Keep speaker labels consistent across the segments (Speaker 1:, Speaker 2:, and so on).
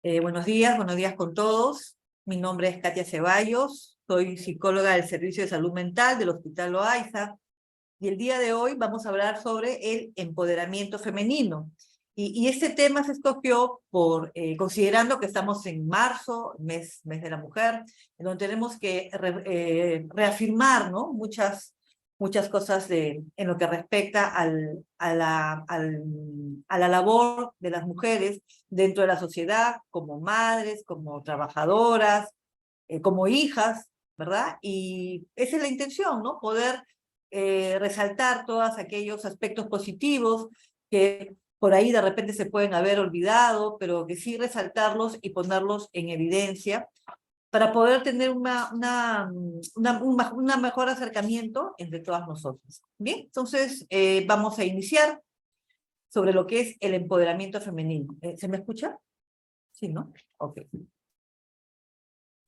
Speaker 1: Buenos días con todos. Mi nombre es Katia Ceballos, soy psicóloga del Servicio de Salud Mental del Hospital Loaiza, y el día de hoy vamos a hablar sobre el empoderamiento femenino. Y este tema se escogió considerando que estamos en marzo, mes de la mujer, en donde tenemos que reafirmar, ¿no?, muchas cosas en lo que respecta a la labor de las mujeres dentro de la sociedad, como madres, como trabajadoras, como hijas, ¿verdad? Y esa es la intención, ¿no? Poder resaltar todos aquellos aspectos positivos que por ahí de repente se pueden haber olvidado, pero que sí resaltarlos y ponerlos en evidencia para poder tener un mejor acercamiento entre todas nosotras. Bien, entonces vamos a iniciar sobre lo que es el empoderamiento femenino. ¿Se me escucha? Sí, ¿no? Ok.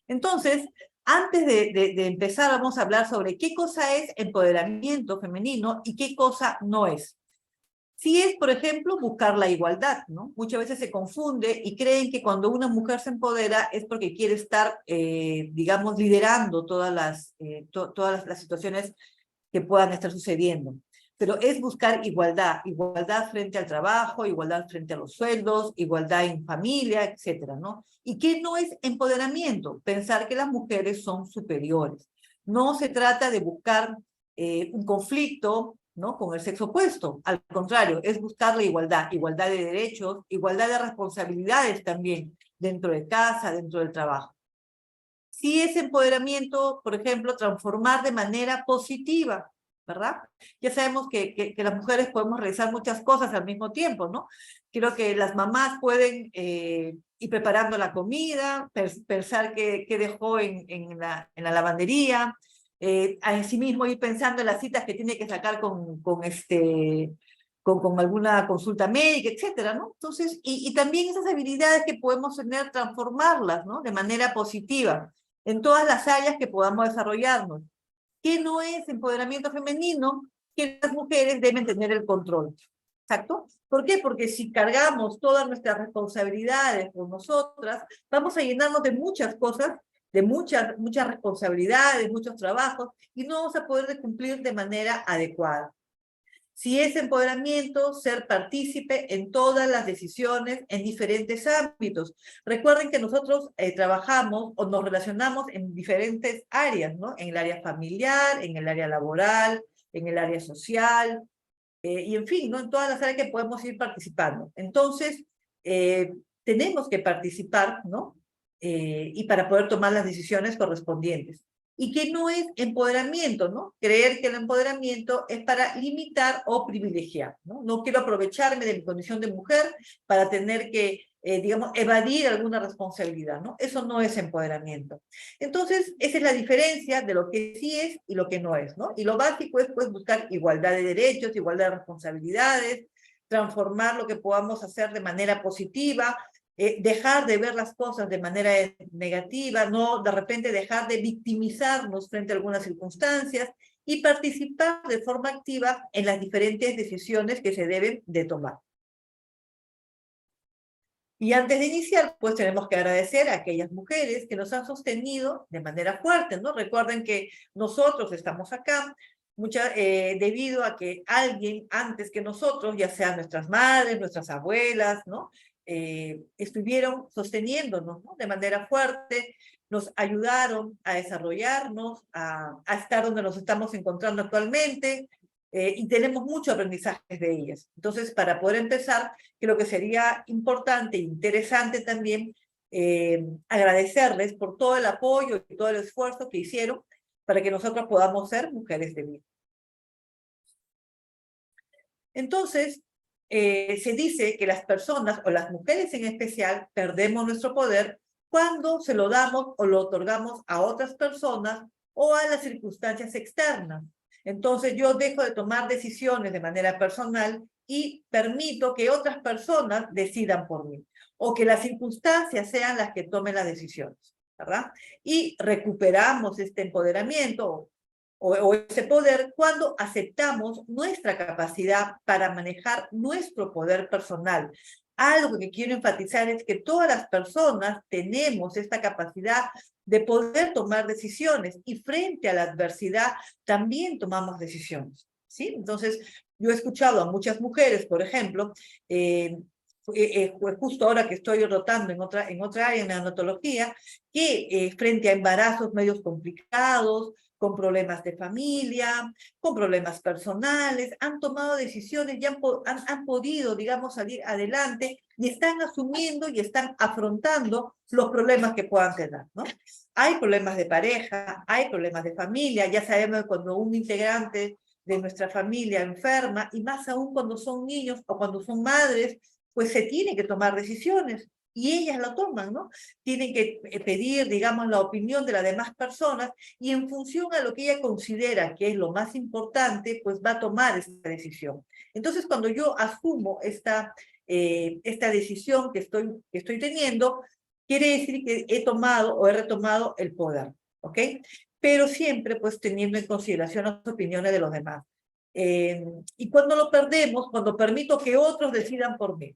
Speaker 1: Entonces, antes de empezar, vamos a hablar sobre qué cosa es empoderamiento femenino y qué cosa no es. Sí es, por ejemplo, buscar la igualdad, ¿no? Muchas veces se confunde y creen que cuando una mujer se empodera es porque quiere estar, digamos, liderando todas las situaciones que puedan estar sucediendo. Pero es buscar igualdad, igualdad frente al trabajo, igualdad frente a los sueldos, igualdad en familia, etcétera, ¿no? ¿Y qué no es empoderamiento? Pensar que las mujeres son superiores. No se trata de buscar un conflicto, ¿no?, con el sexo opuesto. Al contrario, es buscar la igualdad, igualdad de derechos, igualdad de responsabilidades también, dentro de casa, dentro del trabajo. Sí es empoderamiento, por ejemplo, transformar de manera positiva, ¿verdad? Ya sabemos que las mujeres podemos realizar muchas cosas al mismo tiempo, ¿no? Creo que las mamás pueden ir preparando la comida, pensar qué dejó en la lavandería, asimismo ir pensando en las citas que tiene que sacar con alguna consulta médica, etcétera, ¿no? Entonces, y también esas habilidades que podemos tener, transformarlas, ¿no?, de manera positiva en todas las áreas que podamos desarrollarnos. ¿Qué no es empoderamiento femenino? Que las mujeres deben tener el control. ¿Exacto? ¿Por qué? Porque si cargamos todas nuestras responsabilidades por nosotras, vamos a llenarnos de muchas cosas, de muchas responsabilidades, muchos trabajos, y no vamos a poder cumplir de manera adecuada. Si es empoderamiento, ser partícipe en todas las decisiones en diferentes ámbitos. Recuerden que nosotros trabajamos o nos relacionamos en diferentes áreas, ¿no? En el área familiar, en el área laboral, en el área social, y en fin, ¿no?, en todas las áreas que podemos ir participando. Entonces, tenemos que participar, ¿no? Y para poder tomar las decisiones correspondientes. Y que no es empoderamiento, ¿no? Creer que el empoderamiento es para limitar o privilegiar, ¿no? No quiero aprovecharme de mi condición de mujer para tener que, digamos, evadir alguna responsabilidad, ¿no? Eso no es empoderamiento. Entonces, esa es la diferencia de lo que sí es y lo que no es, ¿no? Y lo básico es, pues, buscar igualdad de derechos, igualdad de responsabilidades, transformar lo que podamos hacer de manera positiva, dejar de ver las cosas de manera negativa, no de repente dejar de victimizarnos frente a algunas circunstancias y participar de forma activa en las diferentes decisiones que se deben de tomar. Y antes de iniciar, pues tenemos que agradecer a aquellas mujeres que nos han sostenido de manera fuerte, ¿no? Recuerden que nosotros estamos acá debido a que alguien antes que nosotros, ya sean nuestras madres, nuestras abuelas, ¿no?, estuvieron sosteniéndonos, ¿no?, de manera fuerte, nos ayudaron a desarrollarnos, a estar donde nos estamos encontrando actualmente, y tenemos mucho aprendizaje de ellas. Entonces, para poder empezar, creo que sería importante e interesante también agradecerles por todo el apoyo y todo el esfuerzo que hicieron para que nosotros podamos ser mujeres de bien. Entonces, se dice que las personas, o las mujeres en especial, perdemos nuestro poder cuando se lo damos o lo otorgamos a otras personas o a las circunstancias externas. Entonces yo dejo de tomar decisiones de manera personal y permito que otras personas decidan por mí, o que las circunstancias sean las que tomen las decisiones, ¿verdad? Y recuperamos este empoderamiento o ese poder cuando aceptamos nuestra capacidad para manejar nuestro poder personal, algo que quiero enfatizar es que todas las personas tenemos esta capacidad de poder tomar decisiones y frente a la adversidad también tomamos decisiones, ¿sí? Entonces, yo he escuchado a muchas mujeres, por ejemplo, justo ahora que estoy rotando en otra área, en neonatología, que frente a embarazos medios complicados, con problemas de familia, con problemas personales, han tomado decisiones y han podido, digamos, salir adelante y están asumiendo y están afrontando los problemas que puedan tener, ¿no? Hay problemas de pareja, hay problemas de familia, ya sabemos que cuando un integrante de nuestra familia enferma, y más aún cuando son niños o cuando son madres, pues se tiene que tomar decisiones y ellas lo toman, ¿no? Tienen que pedir, digamos, la opinión de las demás personas y en función a lo que ella considera que es lo más importante, pues va a tomar esta decisión. Entonces, cuando yo asumo esta decisión que estoy teniendo, quiere decir que he tomado o he retomado el poder, ¿ok? Pero siempre, pues, teniendo en consideración las opiniones de los demás. Y cuando lo perdemos, cuando permito que otros decidan por mí,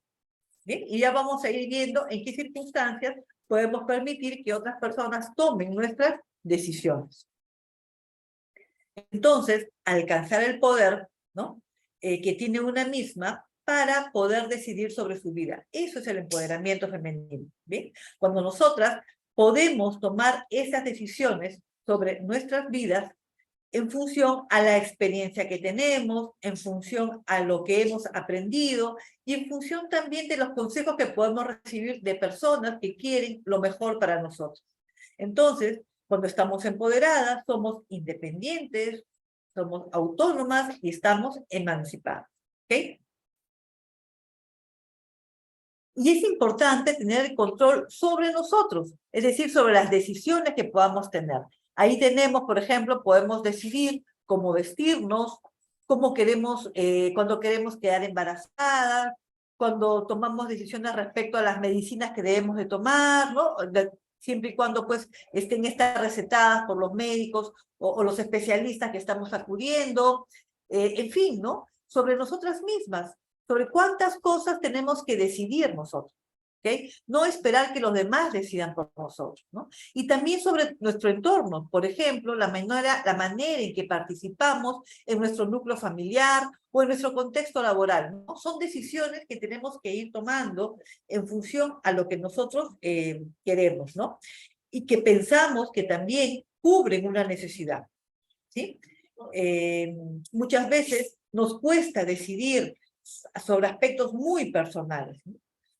Speaker 1: ¿bien? Y ya vamos a ir viendo en qué circunstancias podemos permitir que otras personas tomen nuestras decisiones. Entonces, alcanzar el poder, ¿no? Que tiene una misma para poder decidir sobre su vida. Eso es el empoderamiento femenino, ¿bien? Cuando nosotras podemos tomar esas decisiones sobre nuestras vidas en función a la experiencia que tenemos, en función a lo que hemos aprendido y en función también de los consejos que podemos recibir de personas que quieren lo mejor para nosotros. Entonces, cuando estamos empoderadas, somos independientes, somos autónomas y estamos emancipadas. ¿Ok? Y es importante tener el control sobre nosotros, es decir, sobre las decisiones que podamos tener. Ahí tenemos, por ejemplo, podemos decidir cómo vestirnos, cómo queremos, cuando queremos quedar embarazadas, cuando tomamos decisiones respecto a las medicinas que debemos de tomar, ¿no? Siempre y cuando pues estén estas recetadas por los médicos o los especialistas que estamos acudiendo, en fin, ¿no? Sobre nosotras mismas, sobre cuántas cosas tenemos que decidir nosotros, ¿ok? No esperar que los demás decidan por nosotros, ¿no? Y también sobre nuestro entorno, por ejemplo, la manera en que participamos en nuestro núcleo familiar o en nuestro contexto laboral, ¿no? Son decisiones que tenemos que ir tomando en función a lo que nosotros queremos, ¿no? Y que pensamos que también cubren una necesidad, ¿sí? Muchas veces nos cuesta decidir sobre aspectos muy personales.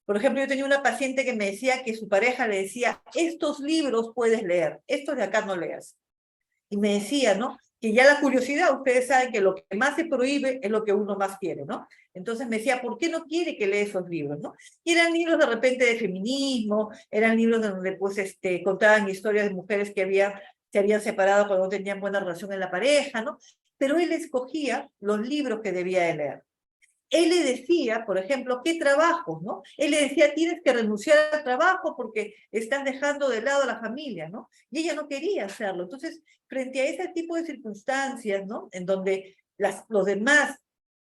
Speaker 1: Por ejemplo, yo tenía una paciente que me decía que su pareja le decía, estos libros puedes leer, estos de acá no leas. Y me decía, ¿no? Que ya la curiosidad, ustedes saben que lo que más se prohíbe es lo que uno más quiere, ¿no? Entonces me decía, ¿por qué no quiere que lea esos libros, no? Y eran libros de repente de feminismo, eran libros donde pues contaban historias de mujeres que se habían separado cuando no tenían buena relación en la pareja, ¿no? Pero él escogía los libros que debía de leer. Él le decía, por ejemplo, ¿qué trabajos, no? Él le decía, tienes que renunciar al trabajo porque estás dejando de lado a la familia, ¿no? Y ella no quería hacerlo. Entonces, frente a ese tipo de circunstancias, ¿no? En donde los demás,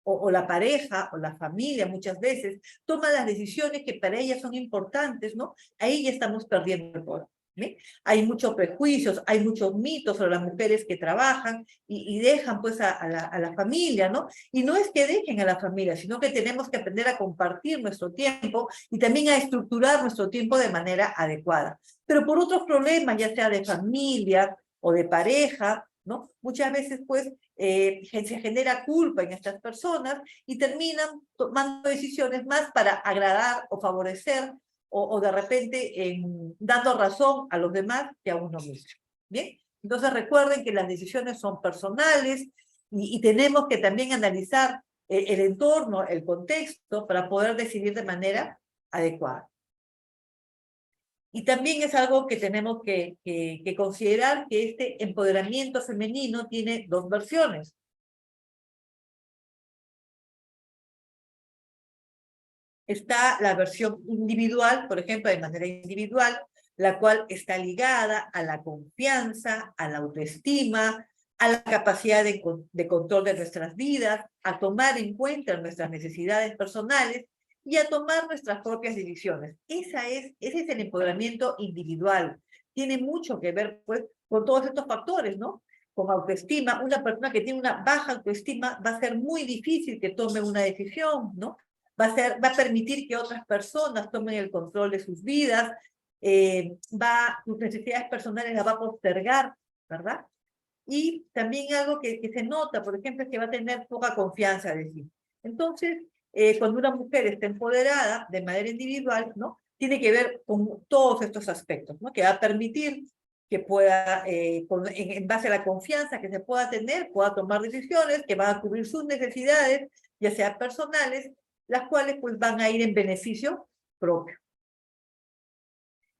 Speaker 1: o la pareja, o la familia muchas veces, toman las decisiones que para ellas son importantes, ¿no? Ahí ya estamos perdiendo el poder. ¿Sí? Hay muchos prejuicios, hay muchos mitos sobre las mujeres que trabajan y dejan pues a la familia, ¿no? Y no es que dejen a la familia, sino que tenemos que aprender a compartir nuestro tiempo y también a estructurar nuestro tiempo de manera adecuada. Pero por otros problemas, ya sea de familia o de pareja, ¿no? Muchas veces pues se genera culpa en estas personas y terminan tomando decisiones más para agradar o favorecer o de repente dando razón a los demás que a uno mismo. ¿Bien? Entonces recuerden que las decisiones son personales y tenemos que también analizar el entorno, el contexto, para poder decidir de manera adecuada. Y también es algo que tenemos que considerar que este empoderamiento femenino tiene dos versiones. Está la versión individual, por ejemplo, de manera individual, la cual está ligada a la confianza, a la autoestima, a la capacidad de control de nuestras vidas, a tomar en cuenta nuestras necesidades personales y a tomar nuestras propias decisiones. Ese es el empoderamiento individual. Tiene mucho que ver, pues, con todos estos factores, ¿no? Con autoestima. Una persona que tiene una baja autoestima va a ser muy difícil que tome una decisión, ¿no? Va a permitir que otras personas tomen el control de sus vidas, sus necesidades personales las va a postergar, ¿verdad? Y también algo que se nota, por ejemplo, es que va a tener poca confianza de sí. Entonces, cuando una mujer está empoderada de manera individual, ¿no? Tiene que ver con todos estos aspectos, ¿no? Que va a permitir que pueda, en base a la confianza que se pueda tener, pueda tomar decisiones que van a cubrir sus necesidades, ya sean personales, las cuales pues van a ir en beneficio propio.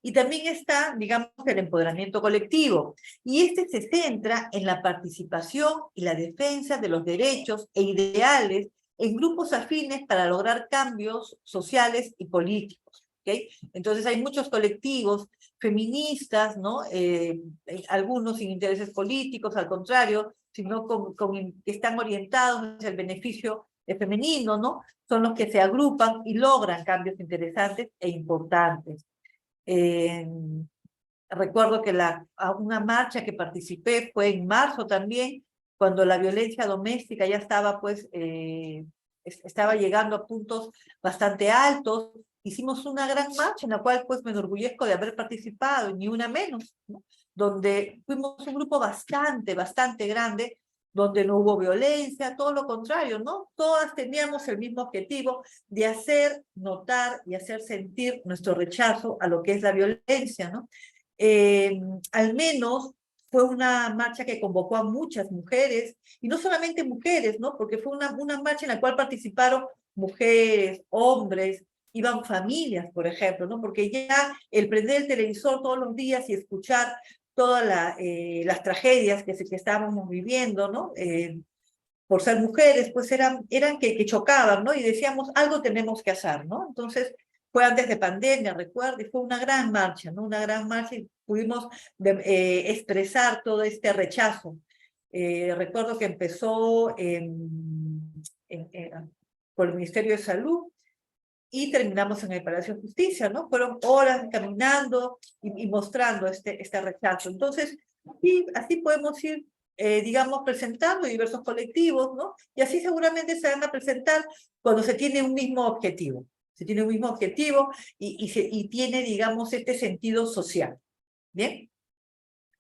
Speaker 1: Y también está, digamos, el empoderamiento colectivo. Y este se centra en la participación y la defensa de los derechos e ideales en grupos afines para lograr cambios sociales y políticos. ¿Okay? Entonces hay muchos colectivos feministas, ¿no? Algunos sin intereses políticos, al contrario, sino que están orientados hacia el beneficio femenino, ¿no? Son los que se agrupan y logran cambios interesantes e importantes. Recuerdo que una marcha que participé fue en marzo también, cuando la violencia doméstica ya estaba, pues, estaba llegando a puntos bastante altos. Hicimos una gran marcha en la cual, pues, me enorgullezco de haber participado, ni una menos, ¿no? Donde fuimos un grupo bastante grande, donde no hubo violencia, todo lo contrario, ¿no? Todas teníamos el mismo objetivo de hacer notar y hacer sentir nuestro rechazo a lo que es la violencia, ¿no? Al menos fue una marcha que convocó a muchas mujeres, y no solamente mujeres, ¿no? Porque fue una marcha en la cual participaron mujeres, hombres, iban familias, por ejemplo, ¿no? Porque ya el prender el televisor todos los días y escuchar todas las tragedias que estábamos viviendo, ¿no? Por ser mujeres, pues eran que chocaban, ¿no? Y decíamos, algo tenemos que hacer, ¿no? Entonces, fue antes de pandemia, recuerdo, y fue una gran marcha, ¿no? Una gran marcha y pudimos expresar todo este rechazo. Recuerdo que empezó por el Ministerio de Salud, y terminamos en el Palacio de Justicia, ¿no? Fueron horas caminando y mostrando este rechazo. Entonces, y así podemos ir, digamos, presentando diversos colectivos, ¿no? Y así seguramente se van a presentar cuando se tiene un mismo objetivo. Se tiene un mismo objetivo y tiene, digamos, este sentido social. ¿Bien?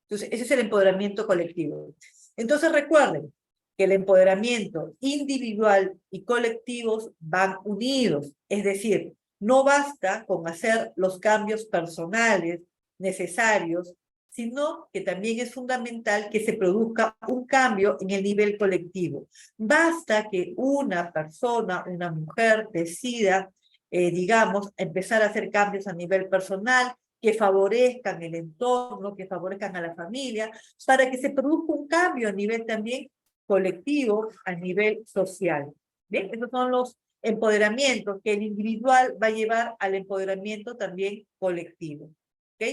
Speaker 1: Entonces, ese es el empoderamiento colectivo. Entonces, recuerden que el empoderamiento individual y colectivos van unidos. Es decir, no basta con hacer los cambios personales necesarios, sino que también es fundamental que se produzca un cambio en el nivel colectivo. Basta que una persona, una mujer, decida, digamos, empezar a hacer cambios a nivel personal, que favorezcan el entorno, que favorezcan a la familia, para que se produzca un cambio a nivel también colectivo, a nivel social. ¿Bien? Esos son los empoderamientos que el individual va a llevar al empoderamiento también colectivo. ¿Ok?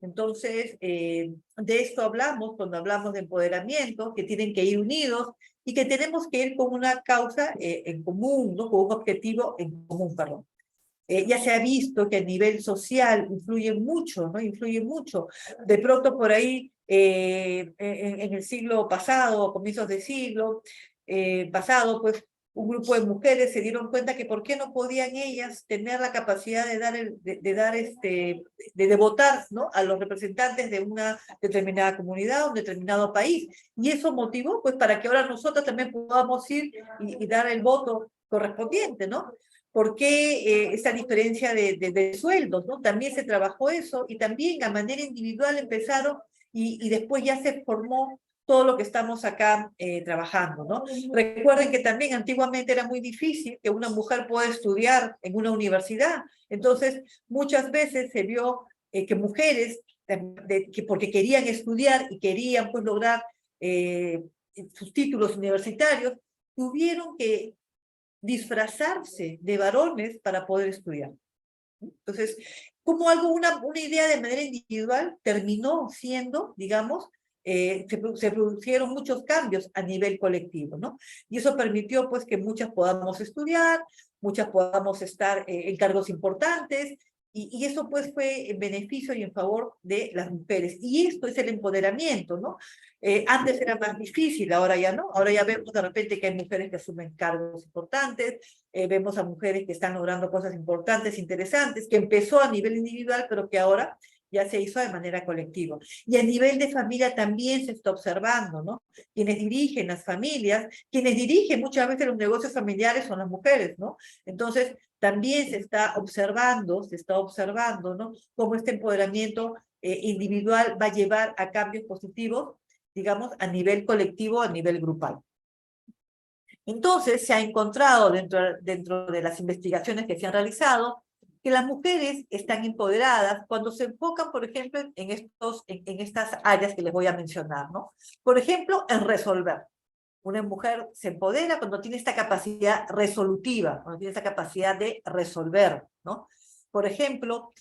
Speaker 1: Entonces, de esto hablamos cuando hablamos de empoderamiento, que tienen que ir unidos y que tenemos que ir con una causa en común, ¿no? Con un objetivo en común, perdón. Ya se ha visto que a nivel social influye mucho, ¿no? Influye mucho. De pronto por ahí, en el siglo pasado, comienzos del siglo pasado, pues un grupo de mujeres se dieron cuenta que por qué no podían ellas tener la capacidad de votar, ¿no? A los representantes de una determinada comunidad, un determinado país. Y eso motivó, pues, para que ahora nosotros también podamos ir y dar el voto correspondiente, ¿no? ¿Por qué esa diferencia de sueldos, ¿no? También se trabajó eso y también a manera individual empezaron y después ya se formó todo lo que estamos acá trabajando, ¿no? Recuerden que también antiguamente era muy difícil que una mujer pueda estudiar en una universidad. Entonces, muchas veces se vio que mujeres, que porque querían estudiar y querían pues lograr sus títulos universitarios, tuvieron que disfrazarse de varones para poder estudiar. Entonces, como una idea de manera individual terminó siendo, digamos, se produjeron muchos cambios a nivel colectivo, ¿no? Y eso permitió, pues, que muchas podamos estudiar, muchas podamos estar en cargos importantes, y eso, pues, fue en beneficio y en favor de las mujeres. Y esto es el empoderamiento, ¿no? Antes era más difícil, ahora ya no. Ahora ya vemos de repente que hay mujeres que asumen cargos importantes, vemos a mujeres que están logrando cosas importantes, interesantes, que empezó a nivel individual, pero que ahora ya se hizo de manera colectiva. Y a nivel de familia también se está observando, ¿no? Quienes dirigen las familias, quienes dirigen muchas veces los negocios familiares son las mujeres, ¿no? Entonces, también se está observando, ¿no? Cómo este empoderamiento individual va a llevar a cambios positivos, digamos, a nivel colectivo, a nivel grupal. Entonces, se ha encontrado dentro de las investigaciones que se han realizado que las mujeres están empoderadas cuando se enfocan, por ejemplo, en estas áreas que les voy a mencionar, ¿no? Por ejemplo, en resolver. Una mujer se empodera cuando tiene esta capacidad resolutiva, cuando tiene esta capacidad de resolver, ¿no? Por ejemplo,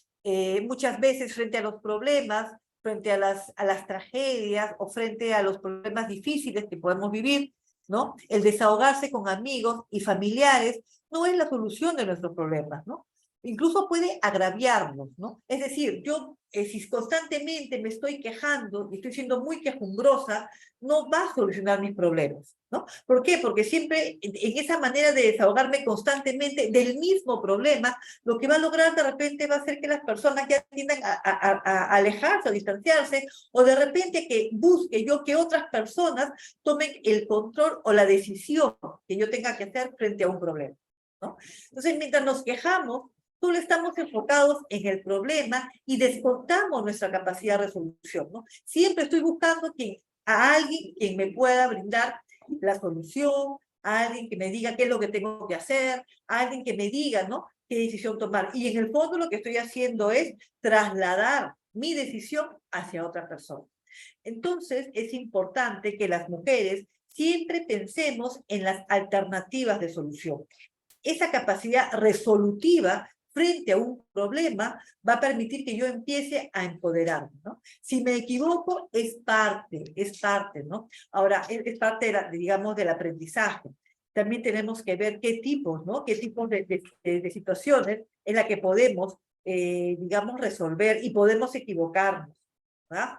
Speaker 1: muchas veces frente a los problemas, frente a las tragedias o frente a los problemas difíciles que podemos vivir, ¿no? El desahogarse con amigos y familiares no es la solución de nuestros problemas, ¿no? Incluso puede agraviarnos, ¿no? Es decir, yo si constantemente me estoy quejando y estoy siendo muy quejumbrosa, no va a solucionar mis problemas, ¿no? ¿Por qué? Porque siempre en esa manera de desahogarme constantemente del mismo problema, lo que va a lograr de repente va a ser que las personas ya tiendan a alejarse, a distanciarse, o de repente que busque yo que otras personas tomen el control o la decisión que yo tenga que hacer frente a un problema, ¿no? Entonces, mientras nos quejamos, solo estamos enfocados en el problema y descontamos nuestra capacidad de resolución, ¿no? Siempre estoy buscando a alguien quien me pueda brindar la solución, a alguien que me diga qué es lo que tengo que hacer, a alguien que me diga, ¿no?, qué decisión tomar. Y en el fondo lo que estoy haciendo es trasladar mi decisión hacia otra persona. Entonces, es importante que las mujeres siempre pensemos en las alternativas de solución. Esa capacidad resolutiva frente a un problema va a permitir que yo empiece a empoderarme, ¿no? Si me equivoco, es parte, ¿no? Ahora, es parte, digamos, del aprendizaje. También tenemos que ver qué tipos, ¿no? Qué tipos de situaciones en las que podemos, digamos, resolver y podemos equivocarnos, ¿verdad?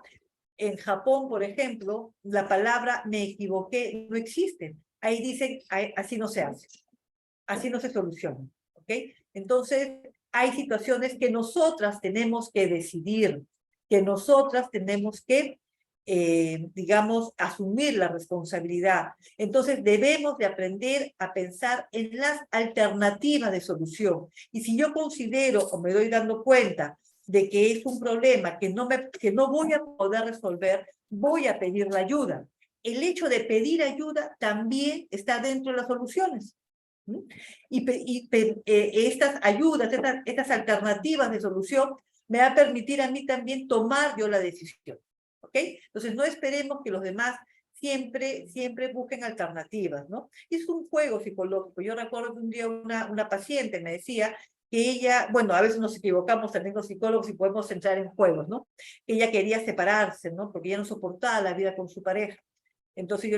Speaker 1: En Japón, por ejemplo, la palabra me equivoqué no existe. Ahí dicen, así no se hace. Así no se soluciona, ¿ok? Entonces, hay situaciones que nosotras tenemos que decidir, que nosotras tenemos que, digamos, asumir la responsabilidad. Entonces, debemos de aprender a pensar en las alternativas de solución. Y si yo considero o me doy dando cuenta de que es un problema que no voy a poder resolver, voy a pedir la ayuda. El hecho de pedir ayuda también está dentro de las soluciones. Estas ayudas, estas alternativas de solución me va a permitir a mí también tomar yo la decisión, ¿ok? Entonces no esperemos que los demás siempre busquen alternativas, ¿no? Es un juego psicológico. Yo recuerdo que un día una paciente me decía que ella, bueno, a veces nos equivocamos también los psicólogos y podemos entrar en juegos, ¿no? Que ella quería separarse, ¿no? Porque ella no soportaba la vida con su pareja. Entonces yo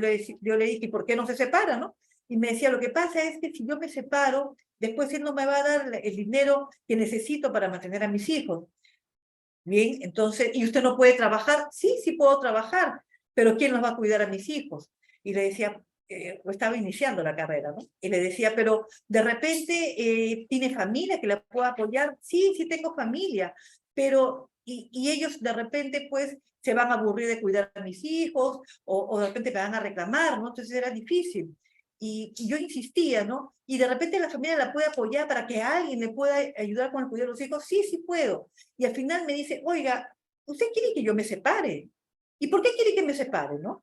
Speaker 1: le dije, ¿por qué no se separa, no? Y me decía, lo que pasa es que si yo me separo, después él no me va a dar el dinero que necesito para mantener a mis hijos. Bien, entonces, ¿y usted no puede trabajar? Sí, sí puedo trabajar, pero ¿quién los va a cuidar a mis hijos? Y le decía, estaba iniciando la carrera, ¿no? Y le decía, pero de repente, ¿tiene familia que la pueda apoyar? Sí, sí tengo familia, pero, y ellos de repente, pues, se van a aburrir de cuidar a mis hijos, o de repente me van a reclamar, ¿no? Entonces era difícil. Y yo insistía, ¿no? Y de repente la familia la puede apoyar para que alguien le pueda ayudar con el cuidado de los hijos. Sí, sí puedo. Y al final me dice, oiga, ¿usted quiere que yo me separe? ¿Y por qué quiere que me separe, no?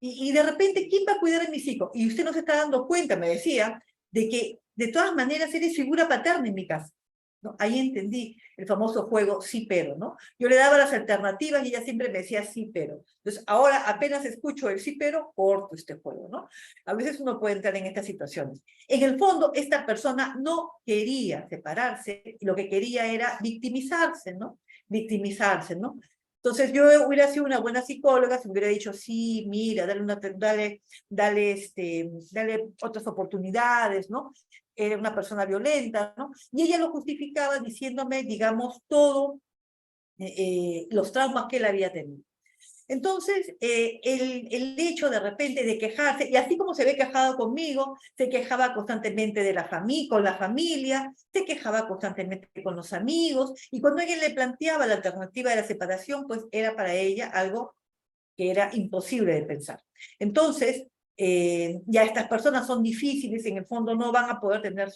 Speaker 1: Y de repente, ¿quién va a cuidar a mis hijos? Y usted no se está dando cuenta, me decía, de que de todas maneras eres figura paterna en mi casa, ¿no? Ahí entendí el famoso juego sí, pero, ¿no? Yo le daba las alternativas y ella siempre me decía sí, pero. Entonces, ahora apenas escucho el sí, pero, corto este juego, ¿no? A veces uno puede entrar en estas situaciones. En el fondo, esta persona no quería separarse, y lo que quería era victimizarse, ¿no? Victimizarse, ¿no? Entonces yo hubiera sido una buena psicóloga si hubiera dicho, sí, mira, dale otras oportunidades, ¿no? Era una persona violenta, ¿no? Y ella lo justificaba diciéndome, digamos, todo los traumas que él había tenido. Entonces, el hecho de repente de quejarse, y así como se ve quejado conmigo, se quejaba constantemente de con la familia, se quejaba constantemente con los amigos, y cuando alguien le planteaba la alternativa de la separación, pues era para ella algo que era imposible de pensar. Entonces, ya estas personas son difíciles, en el fondo no van a poder tener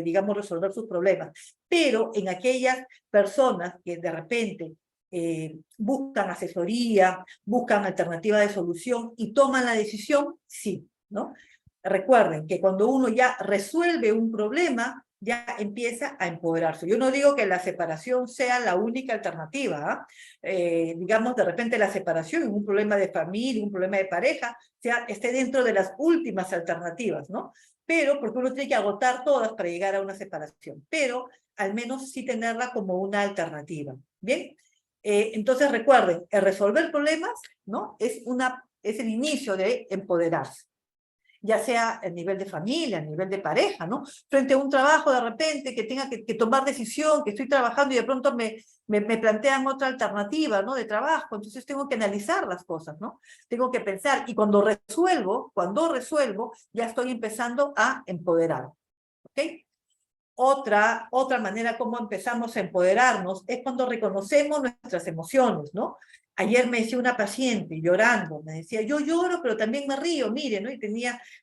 Speaker 1: digamos, resolver sus problemas, pero en aquellas personas que de repente buscan asesoría, buscan alternativa de solución y toman la decisión, sí, ¿no? Recuerden que cuando uno ya resuelve un problema, ya empieza a empoderarse. Yo no digo que la separación sea la única alternativa, digamos, de repente la separación, un problema de familia, un problema de pareja, esté dentro de las últimas alternativas, ¿no? Pero, porque uno tiene que agotar todas para llegar a una separación, pero al menos sí tenerla como una alternativa, ¿bien? Entonces recuerden, el resolver problemas, ¿no? Es el inicio de empoderarse, ya sea a nivel de familia, a nivel de pareja, ¿no? Frente a un trabajo de repente que tenga que tomar decisión, que estoy trabajando y de pronto me plantean otra alternativa, ¿no? De trabajo, entonces tengo que analizar las cosas, ¿no? Tengo que pensar, y cuando resuelvo, ya estoy empezando a empoderar, ¿ok? Otra manera como empezamos a empoderarnos es cuando reconocemos nuestras emociones, ¿no? Ayer me decía una paciente llorando, me decía, yo lloro, pero también me río, mire, ¿no?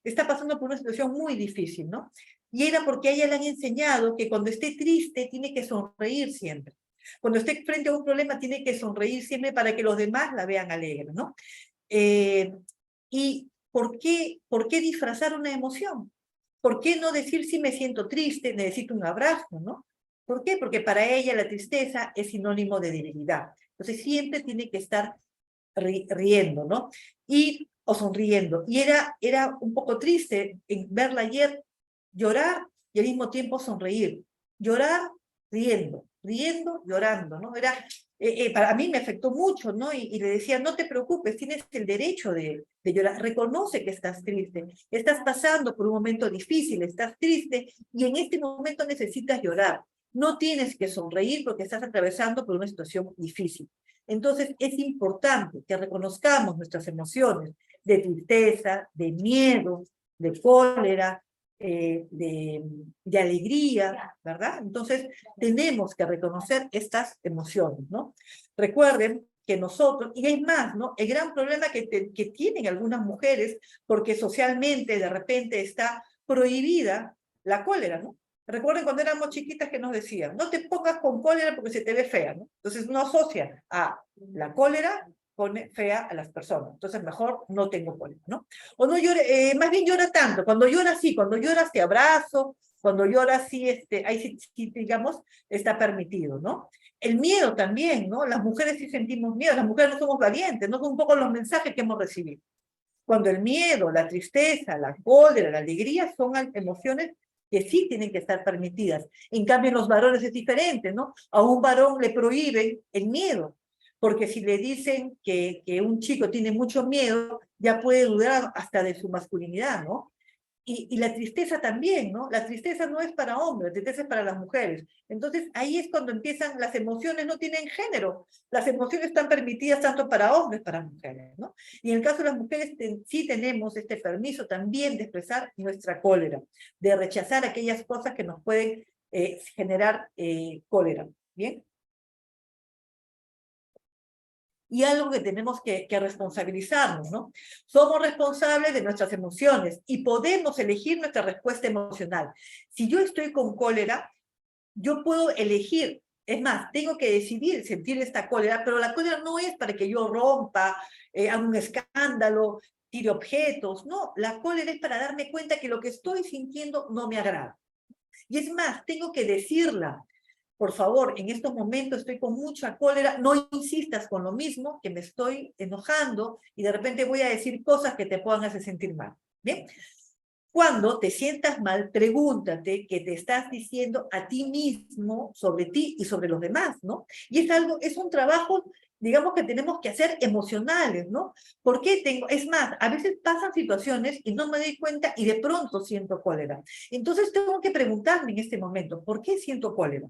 Speaker 1: Está pasando por una situación muy difícil, ¿no? Y era porque a ella le han enseñado que cuando esté triste tiene que sonreír siempre. Cuando esté frente a un problema tiene que sonreír siempre para que los demás la vean alegre, ¿no? ¿Y por qué disfrazar una emoción? ¿Por qué no decir si me siento triste, necesito un abrazo, ¿no? ¿Por qué? Porque para ella la tristeza es sinónimo de debilidad. Entonces siempre tiene que estar riendo, ¿no? O sonriendo. Y era un poco triste en verla ayer llorar y al mismo tiempo sonreír. Llorar, riendo, llorando, ¿no? Para mí me afectó mucho, ¿no? Y le decía, no te preocupes, tienes el derecho de llorar, reconoce que estás triste, estás pasando por un momento difícil, estás triste y en este momento necesitas llorar. No tienes que sonreír porque estás atravesando por una situación difícil. Entonces es importante que reconozcamos nuestras emociones de tristeza, de miedo, de cólera, de alegría, ¿verdad? Entonces, tenemos que reconocer estas emociones, ¿no? Recuerden que nosotros, y es más, ¿no? El gran problema que tienen algunas mujeres, porque socialmente de repente está prohibida la cólera, ¿no? Recuerden cuando éramos chiquitas que nos decían, no te pongas con cólera porque se te ve fea, ¿no? Entonces uno asocia a la cólera pone fea a las personas. Entonces mejor no tengo cólera, ¿no? O no llore, más bien llora tanto. Cuando llora sí, cuando llora te abrazo, cuando llora sí, ahí sí, digamos, está permitido, ¿no? El miedo también, ¿no? Las mujeres sí sentimos miedo, las mujeres no somos valientes, no son un poco los mensajes que hemos recibido. Cuando el miedo, la tristeza, la cólera, la alegría son emociones que sí tienen que estar permitidas. En cambio, en los varones es diferente, ¿no? A un varón le prohíben el miedo, porque si le dicen que un chico tiene mucho miedo, ya puede dudar hasta de su masculinidad, ¿no? Y la tristeza también, ¿no? La tristeza no es para hombres, la tristeza es para las mujeres. Entonces, ahí es cuando empiezan, las emociones no tienen género. Las emociones están permitidas tanto para hombres como para mujeres, ¿no? Y en el caso de las mujeres, sí tenemos este permiso también de expresar nuestra cólera, de rechazar aquellas cosas que nos pueden generar cólera, ¿bien? Y algo que tenemos que responsabilizarnos, ¿no? Somos responsables de nuestras emociones y podemos elegir nuestra respuesta emocional. Si yo estoy con cólera, yo puedo elegir, es más, tengo que decidir sentir esta cólera, pero la cólera no es para que yo rompa, haga un escándalo, tire objetos, no, la cólera es para darme cuenta que lo que estoy sintiendo no me agrada. Y es más, tengo que decirla. Por favor, en estos momentos estoy con mucha cólera, no insistas con lo mismo, que me estoy enojando y de repente voy a decir cosas que te puedan hacer sentir mal. ¿Bien? Cuando te sientas mal, pregúntate qué te estás diciendo a ti mismo sobre ti y sobre los demás, ¿no? Y es un trabajo, digamos, que tenemos que hacer emocionales, ¿no? ¿Por qué tengo? Es más, a veces pasan situaciones y no me doy cuenta y de pronto siento cólera. Entonces tengo que preguntarme en este momento, ¿por qué siento cólera?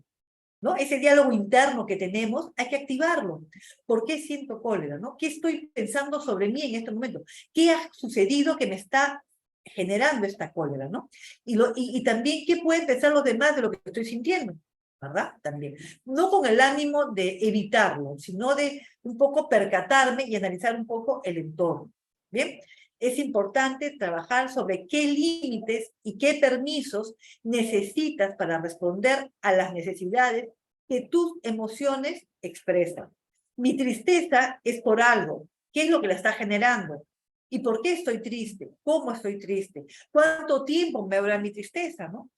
Speaker 1: ¿No? Ese diálogo interno que tenemos, hay que activarlo. ¿Por qué siento cólera? ¿No? ¿Qué estoy pensando sobre mí en este momento? ¿Qué ha sucedido que me está generando esta cólera? ¿No? Y también, ¿qué pueden pensar los demás de lo que estoy sintiendo? ¿Verdad? También. No con el ánimo de evitarlo, sino de un poco percatarme y analizar un poco el entorno. ¿Bien? Es importante trabajar sobre qué límites y qué permisos necesitas para responder a las necesidades que tus emociones expresan. Mi tristeza es por algo. ¿Qué es lo que la está generando? ¿Y por qué estoy triste? ¿Cómo estoy triste? ¿Cuánto tiempo me dura mi tristeza, no?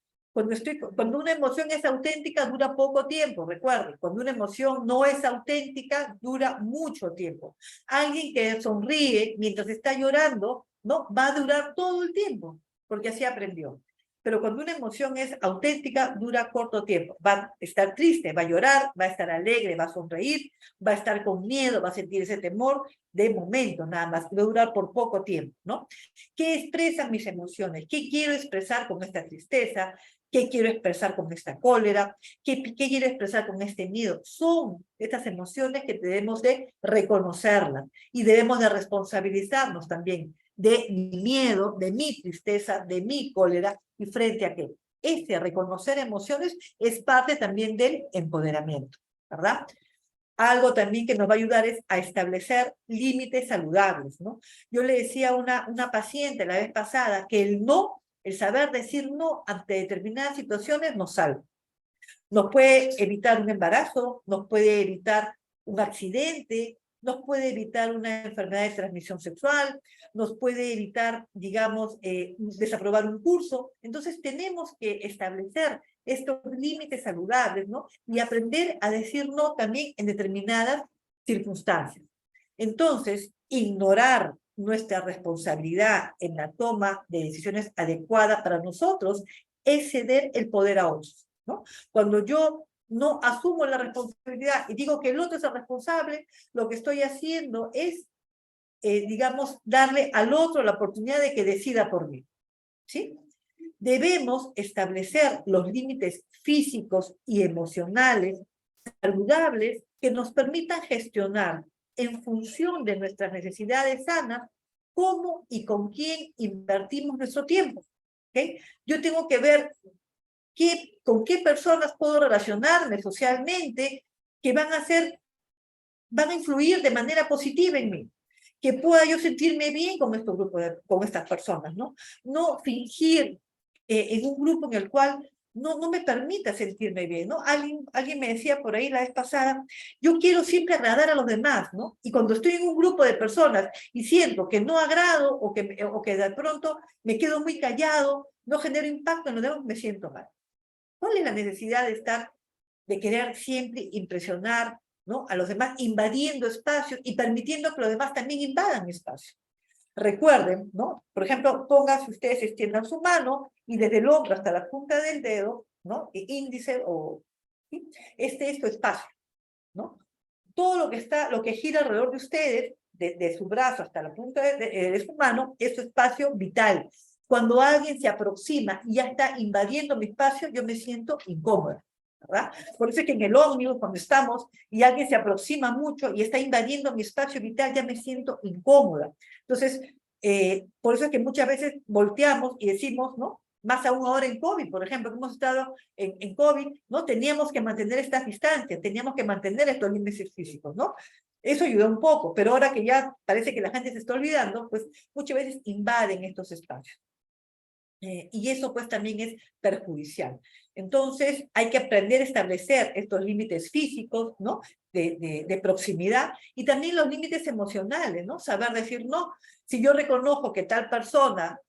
Speaker 1: Cuando una emoción es auténtica, dura poco tiempo, recuerden. Cuando una emoción no es auténtica, dura mucho tiempo. Alguien que sonríe mientras está llorando, ¿no? Va a durar todo el tiempo, porque así aprendió. Pero cuando una emoción es auténtica, dura corto tiempo. Va a estar triste, va a llorar, va a estar alegre, va a sonreír, va a estar con miedo, va a sentir ese temor de momento nada más, va a durar por poco tiempo, ¿no? ¿Qué expresan mis emociones? ¿Qué quiero expresar con esta tristeza? ¿Qué quiero expresar con esta cólera? ¿Qué quiero expresar con este miedo? Son estas emociones que debemos de reconocerlas y debemos de responsabilizarnos también de mi miedo, de mi tristeza, de mi cólera y frente a qué. Reconocer emociones es parte también del empoderamiento, ¿verdad? Algo también que nos va a ayudar es a establecer límites saludables, ¿no? Yo le decía a una paciente la vez pasada que el no, el saber decir no ante determinadas situaciones nos salva. Nos puede evitar un embarazo, nos puede evitar un accidente, nos puede evitar una enfermedad de transmisión sexual, nos puede evitar, digamos, desaprobar un curso. Entonces tenemos que establecer estos límites saludables, ¿no? Y aprender a decir no también en determinadas circunstancias. Entonces, ignorar nuestra responsabilidad en la toma de decisiones adecuadas para nosotros es ceder el poder a otros, ¿no? Cuando yo no asumo la responsabilidad y digo que el otro es el responsable, lo que estoy haciendo es, digamos, darle al otro la oportunidad de que decida por mí, ¿sí? Debemos establecer los límites físicos y emocionales saludables que nos permitan gestionar en función de nuestras necesidades sanas cómo y con quién invertimos nuestro tiempo. ¿Okay? Yo tengo que ver con qué personas puedo relacionarme socialmente que van a influir de manera positiva en mí, que pueda yo sentirme bien con estos grupos, con estas personas, ¿no? No fingir en un grupo en el cual no me permita sentirme bien, ¿no? Alguien me decía por ahí la vez pasada, yo quiero siempre agradar a los demás, ¿no? Y cuando estoy en un grupo de personas y siento que no agrado o que de pronto me quedo muy callado, no genero impacto en los demás, me siento mal. ¿Cuál es la necesidad de querer siempre impresionar, ¿no? A los demás, invadiendo espacios y permitiendo que los demás también invadan espacios? Recuerden, ¿no? Por ejemplo, pónganse ustedes, extiendan su mano y desde el hombro hasta la punta del dedo, ¿no? Índice o... ¿sí? Este es tu espacio, ¿no? Todo lo que gira alrededor de ustedes, de su brazo hasta la punta de su mano, es su espacio vital. Cuando alguien se aproxima y ya está invadiendo mi espacio, yo me siento incómoda, ¿verdad? Por eso es que en el ómnibus, cuando estamos y alguien se aproxima mucho y está invadiendo mi espacio vital, ya me siento incómoda. Entonces, por eso es que muchas veces volteamos y decimos, ¿no? Más aún ahora en COVID, por ejemplo, que hemos estado en COVID, ¿no? Teníamos que mantener estas distancias, teníamos que mantener estos límites físicos, ¿no? Eso ayudó un poco, pero ahora que ya parece que la gente se está olvidando, pues muchas veces invaden estos espacios. Y eso pues también es perjudicial. Entonces hay que aprender a establecer estos límites físicos, ¿no? De proximidad y también los límites emocionales, ¿no? Saber decir, no, si yo reconozco que tal persona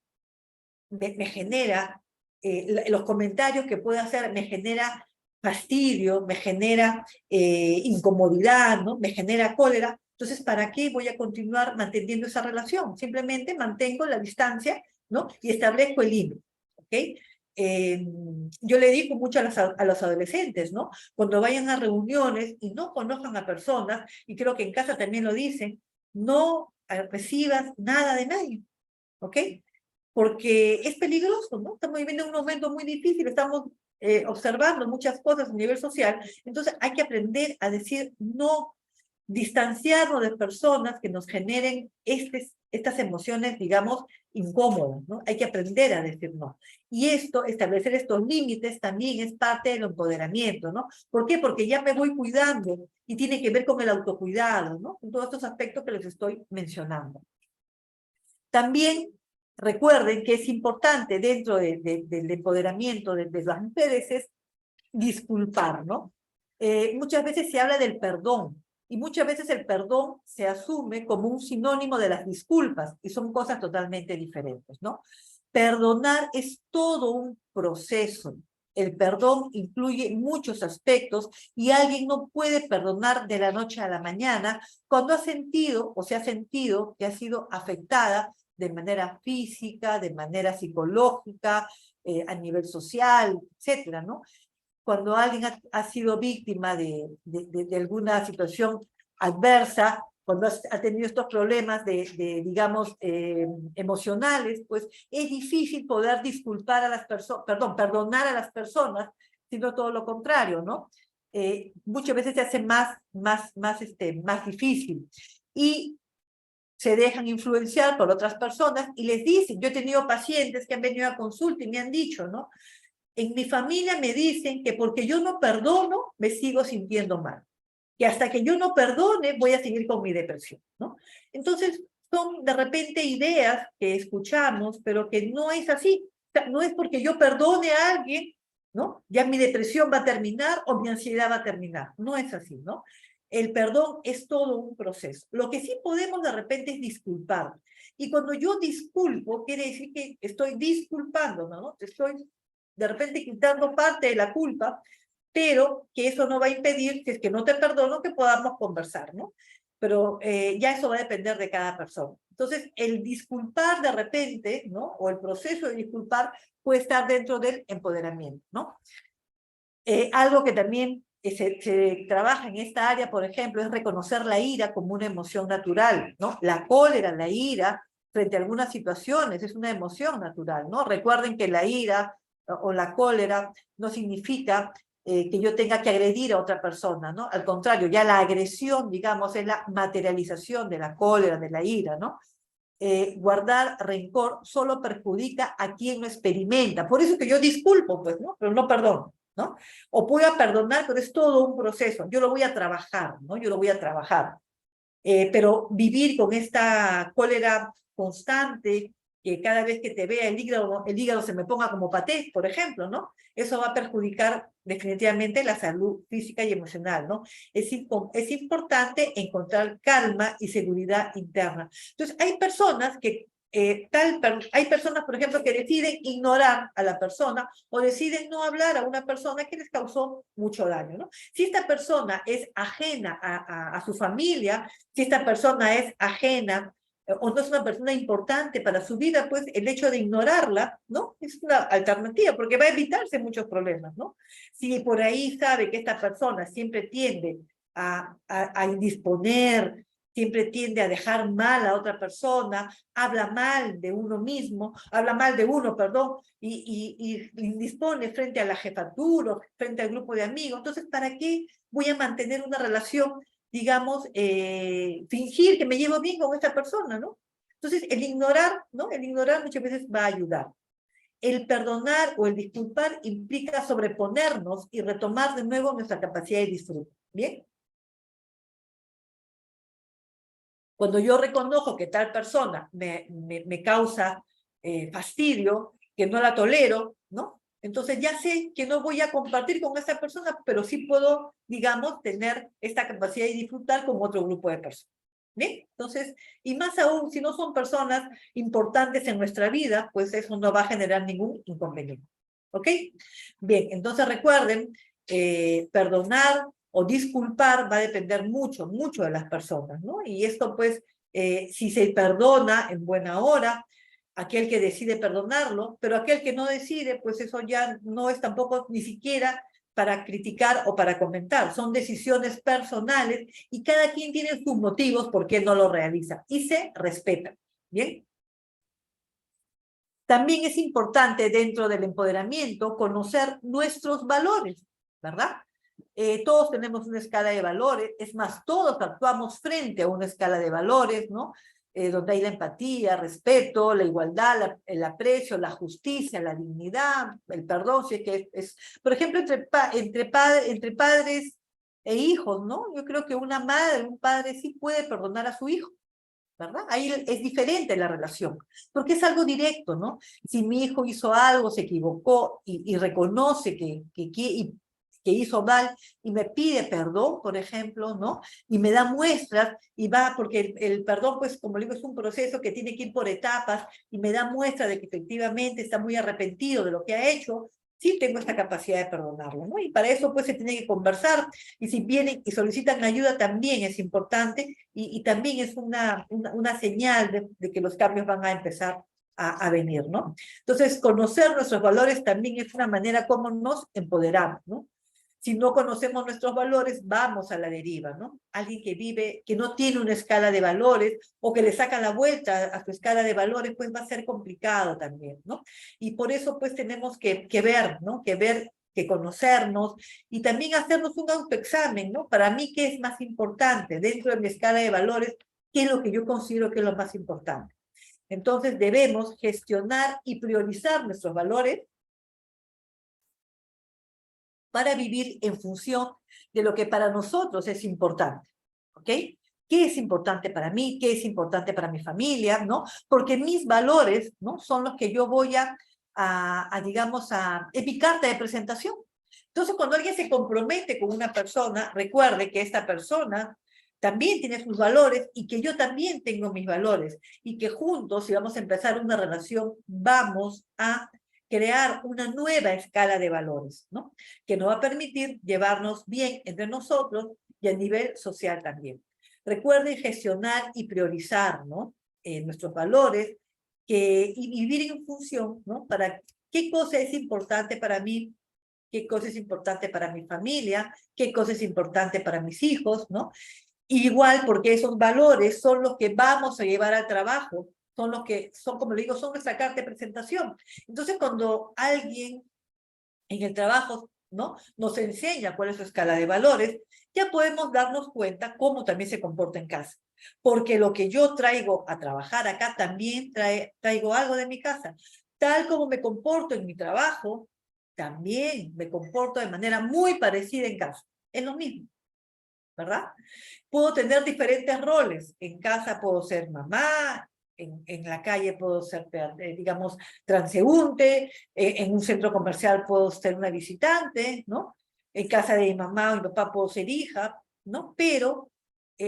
Speaker 1: me genera, los comentarios que puede hacer me genera fastidio, me genera incomodidad, ¿no? Me genera cólera. Entonces, ¿para qué voy a continuar manteniendo esa relación? Simplemente mantengo la distancia ¿no? Y establezco el límite, ¿ok? Yo le digo mucho a los adolescentes, ¿no? Cuando vayan a reuniones y no conozcan a personas, y creo que en casa también lo dicen, no recibas nada de nadie, ¿ok? Porque es peligroso, ¿no? Estamos viviendo un momento muy difícil, estamos observando muchas cosas a nivel social, entonces hay que aprender a decir no, distanciarnos de personas que nos generen estas emociones, digamos, incómodas, ¿no? Hay que aprender a decir no. Y esto, establecer estos límites también es parte del empoderamiento, ¿no? ¿Por qué? Porque ya me voy cuidando y tiene que ver con el autocuidado, ¿no? Con todos estos aspectos que les estoy mencionando. También recuerden que es importante dentro del empoderamiento de las mujeres es disculpar, ¿no? Muchas veces se habla del perdón, y muchas veces el perdón se asume como un sinónimo de las disculpas, y son cosas totalmente diferentes, ¿no? Perdonar es todo un proceso. El perdón incluye muchos aspectos y alguien no puede perdonar de la noche a la mañana cuando ha sentido o se ha sentido que ha sido afectada de manera física, de manera psicológica, a nivel social, etcétera, ¿no? Cuando alguien ha sido víctima de alguna situación adversa, cuando ha tenido estos problemas digamos, emocionales, pues es difícil poder disculpar a las personas, perdón, perdonar a las personas, sino todo lo contrario, ¿no? Muchas veces se hace más difícil. Y se dejan influenciar por otras personas y les dicen, yo he tenido pacientes que han venido a consulta y me han dicho, ¿no? En mi familia me dicen que porque yo no perdono, me sigo sintiendo mal. Que hasta que yo no perdone, voy a seguir con mi depresión, ¿no? Entonces, son de repente ideas que escuchamos, pero que no es así. O sea, no es porque yo perdone a alguien, ¿no? Ya mi depresión va a terminar o mi ansiedad va a terminar. No es así, ¿no? El perdón es todo un proceso. Lo que sí podemos de repente es disculpar. Y cuando yo disculpo, quiere decir que estoy disculpando, ¿no? Estoy de repente quitando parte de la culpa, pero que eso no va a impedir, que es que no te perdono, que podamos conversar, ¿no? Pero ya eso va a depender de cada persona. Entonces, el disculpar de repente, ¿no? O el proceso de disculpar puede estar dentro del empoderamiento, ¿no? Algo que también se trabaja en esta área, por ejemplo, es reconocer la ira como una emoción natural, ¿no? La cólera, la ira, frente a algunas situaciones, es una emoción natural, ¿no? Recuerden que la ira o la cólera no significa que yo tenga que agredir a otra persona, ¿no? Al contrario, ya la agresión, digamos, es la materialización de la cólera, de la ira, ¿no? Guardar rencor solo perjudica a quien lo experimenta. Por eso que yo disculpo, pues, ¿no? Pero no perdono, ¿no? O puedo perdonar, pero es todo un proceso. Yo lo voy a trabajar, ¿no? Yo lo voy a trabajar. Pero vivir con esta cólera constante, que cada vez que te vea el hígado se me ponga como paté, por ejemplo, ¿no? Eso va a perjudicar definitivamente la salud física y emocional, ¿no? Es importante encontrar calma y seguridad interna. Entonces, hay personas que hay personas, por ejemplo, que deciden ignorar a la persona o deciden no hablar a una persona que les causó mucho daño, ¿no? Si esta persona es ajena a su familia, si esta persona es ajena o no es una persona importante para su vida, pues el hecho de ignorarla, ¿no? Es una alternativa, porque va a evitarse muchos problemas, ¿no? Si por ahí sabe que esta persona siempre tiende a indisponer, siempre tiende a dejar mal a otra persona, habla mal de uno mismo, habla mal de uno, perdón, y indispone frente a la jefatura, frente al grupo de amigos. Entonces, ¿para qué voy a mantener una relación, digamos, fingir que me llevo bien con esta persona, ¿no? Entonces, el ignorar, ¿no? El ignorar muchas veces va a ayudar. El perdonar o el disculpar implica sobreponernos y retomar de nuevo nuestra capacidad de disfrute. ¿Bien? Cuando yo reconozco que tal persona me causa fastidio, que no la tolero, ¿no? Entonces ya sé que no voy a compartir con esa persona, pero sí puedo, digamos, tener esta capacidad de disfrutar con otro grupo de personas. ¿Bien? Entonces, y más aún, si no son personas importantes en nuestra vida, pues eso no va a generar ningún inconveniente. ¿Ok? Bien, entonces recuerden, perdonar o disculpar va a depender mucho de las personas, ¿no? Y esto, pues, si se perdona en buena hora, aquel que decide perdonarlo, pero aquel que no decide, pues eso ya no es tampoco ni siquiera para criticar o para comentar, son decisiones personales y cada quien tiene sus motivos por qué no lo realiza y se respeta, ¿bien? También es importante dentro del empoderamiento conocer nuestros valores, ¿verdad? Todos tenemos una escala de valores, es más, todos actuamos frente a una escala de valores, ¿no? Donde hay la empatía, respeto, la igualdad, el aprecio, la justicia, la dignidad, el perdón, si es que por ejemplo, entre padres e hijos, ¿no? Yo creo que una madre, un padre sí puede perdonar a su hijo, ¿verdad? Ahí es diferente la relación, porque es algo directo, ¿no? Si mi hijo hizo algo, se equivocó y reconoce que hizo mal y me pide perdón, por ejemplo, ¿no? Y me da muestras y va, porque el perdón, pues, como digo, es un proceso que tiene que ir por etapas y me da muestra de que efectivamente está muy arrepentido de lo que ha hecho, sí tengo esta capacidad de perdonarlo, ¿no? Y para eso, pues, se tiene que conversar y si vienen y solicitan ayuda también es importante y también es una señal de que los cambios van a empezar a venir, ¿no? Entonces, conocer nuestros valores también es una manera como nos empoderamos, ¿no? Si no conocemos nuestros valores, vamos a la deriva, ¿no? Alguien que vive, que no tiene una escala de valores o que le saca la vuelta a su escala de valores, pues va a ser complicado también, ¿no? Y por eso, pues, tenemos que ver, ¿no? Que conocernos y también hacernos un autoexamen, ¿no? Para mí, ¿qué es más importante dentro de mi escala de valores? ¿Qué es lo que yo considero que es lo más importante? Entonces, debemos gestionar y priorizar nuestros valores para vivir en función de lo que para nosotros es importante, ¿ok? ¿Qué es importante para mí? ¿Qué es importante para mi familia? ¿No? Porque mis valores, ¿no? Son los que yo voy digamos, es mi carta de presentación. Entonces, cuando alguien se compromete con una persona, recuerde que esta persona también tiene sus valores y que yo también tengo mis valores y que juntos, si vamos a empezar una relación, vamos a crear una nueva escala de valores, ¿no? Que nos va a permitir llevarnos bien entre nosotros y a nivel social también. Recuerden gestionar y priorizar, ¿no? Nuestros valores y vivir en función, ¿no? Para qué cosa es importante para mí, qué cosa es importante para mi familia, qué cosa es importante para mis hijos, ¿no? Igual porque esos valores son los que vamos a llevar al trabajo, son los que son, como le digo, son nuestra carta de presentación. Entonces, cuando alguien en el trabajo, ¿no? Nos enseña cuál es su escala de valores, ya podemos darnos cuenta cómo también se comporta en casa. Porque lo que yo traigo a trabajar acá también traigo algo de mi casa. Tal como me comporto en mi trabajo, también me comporto de manera muy parecida en casa. Es lo mismo, ¿verdad? Puedo tener diferentes roles. En casa puedo ser mamá, en la calle puedo ser, digamos, transeúnte, en un centro comercial puedo ser una visitante, ¿no? En casa de mi mamá o mi papá puedo ser hija, ¿no? Pero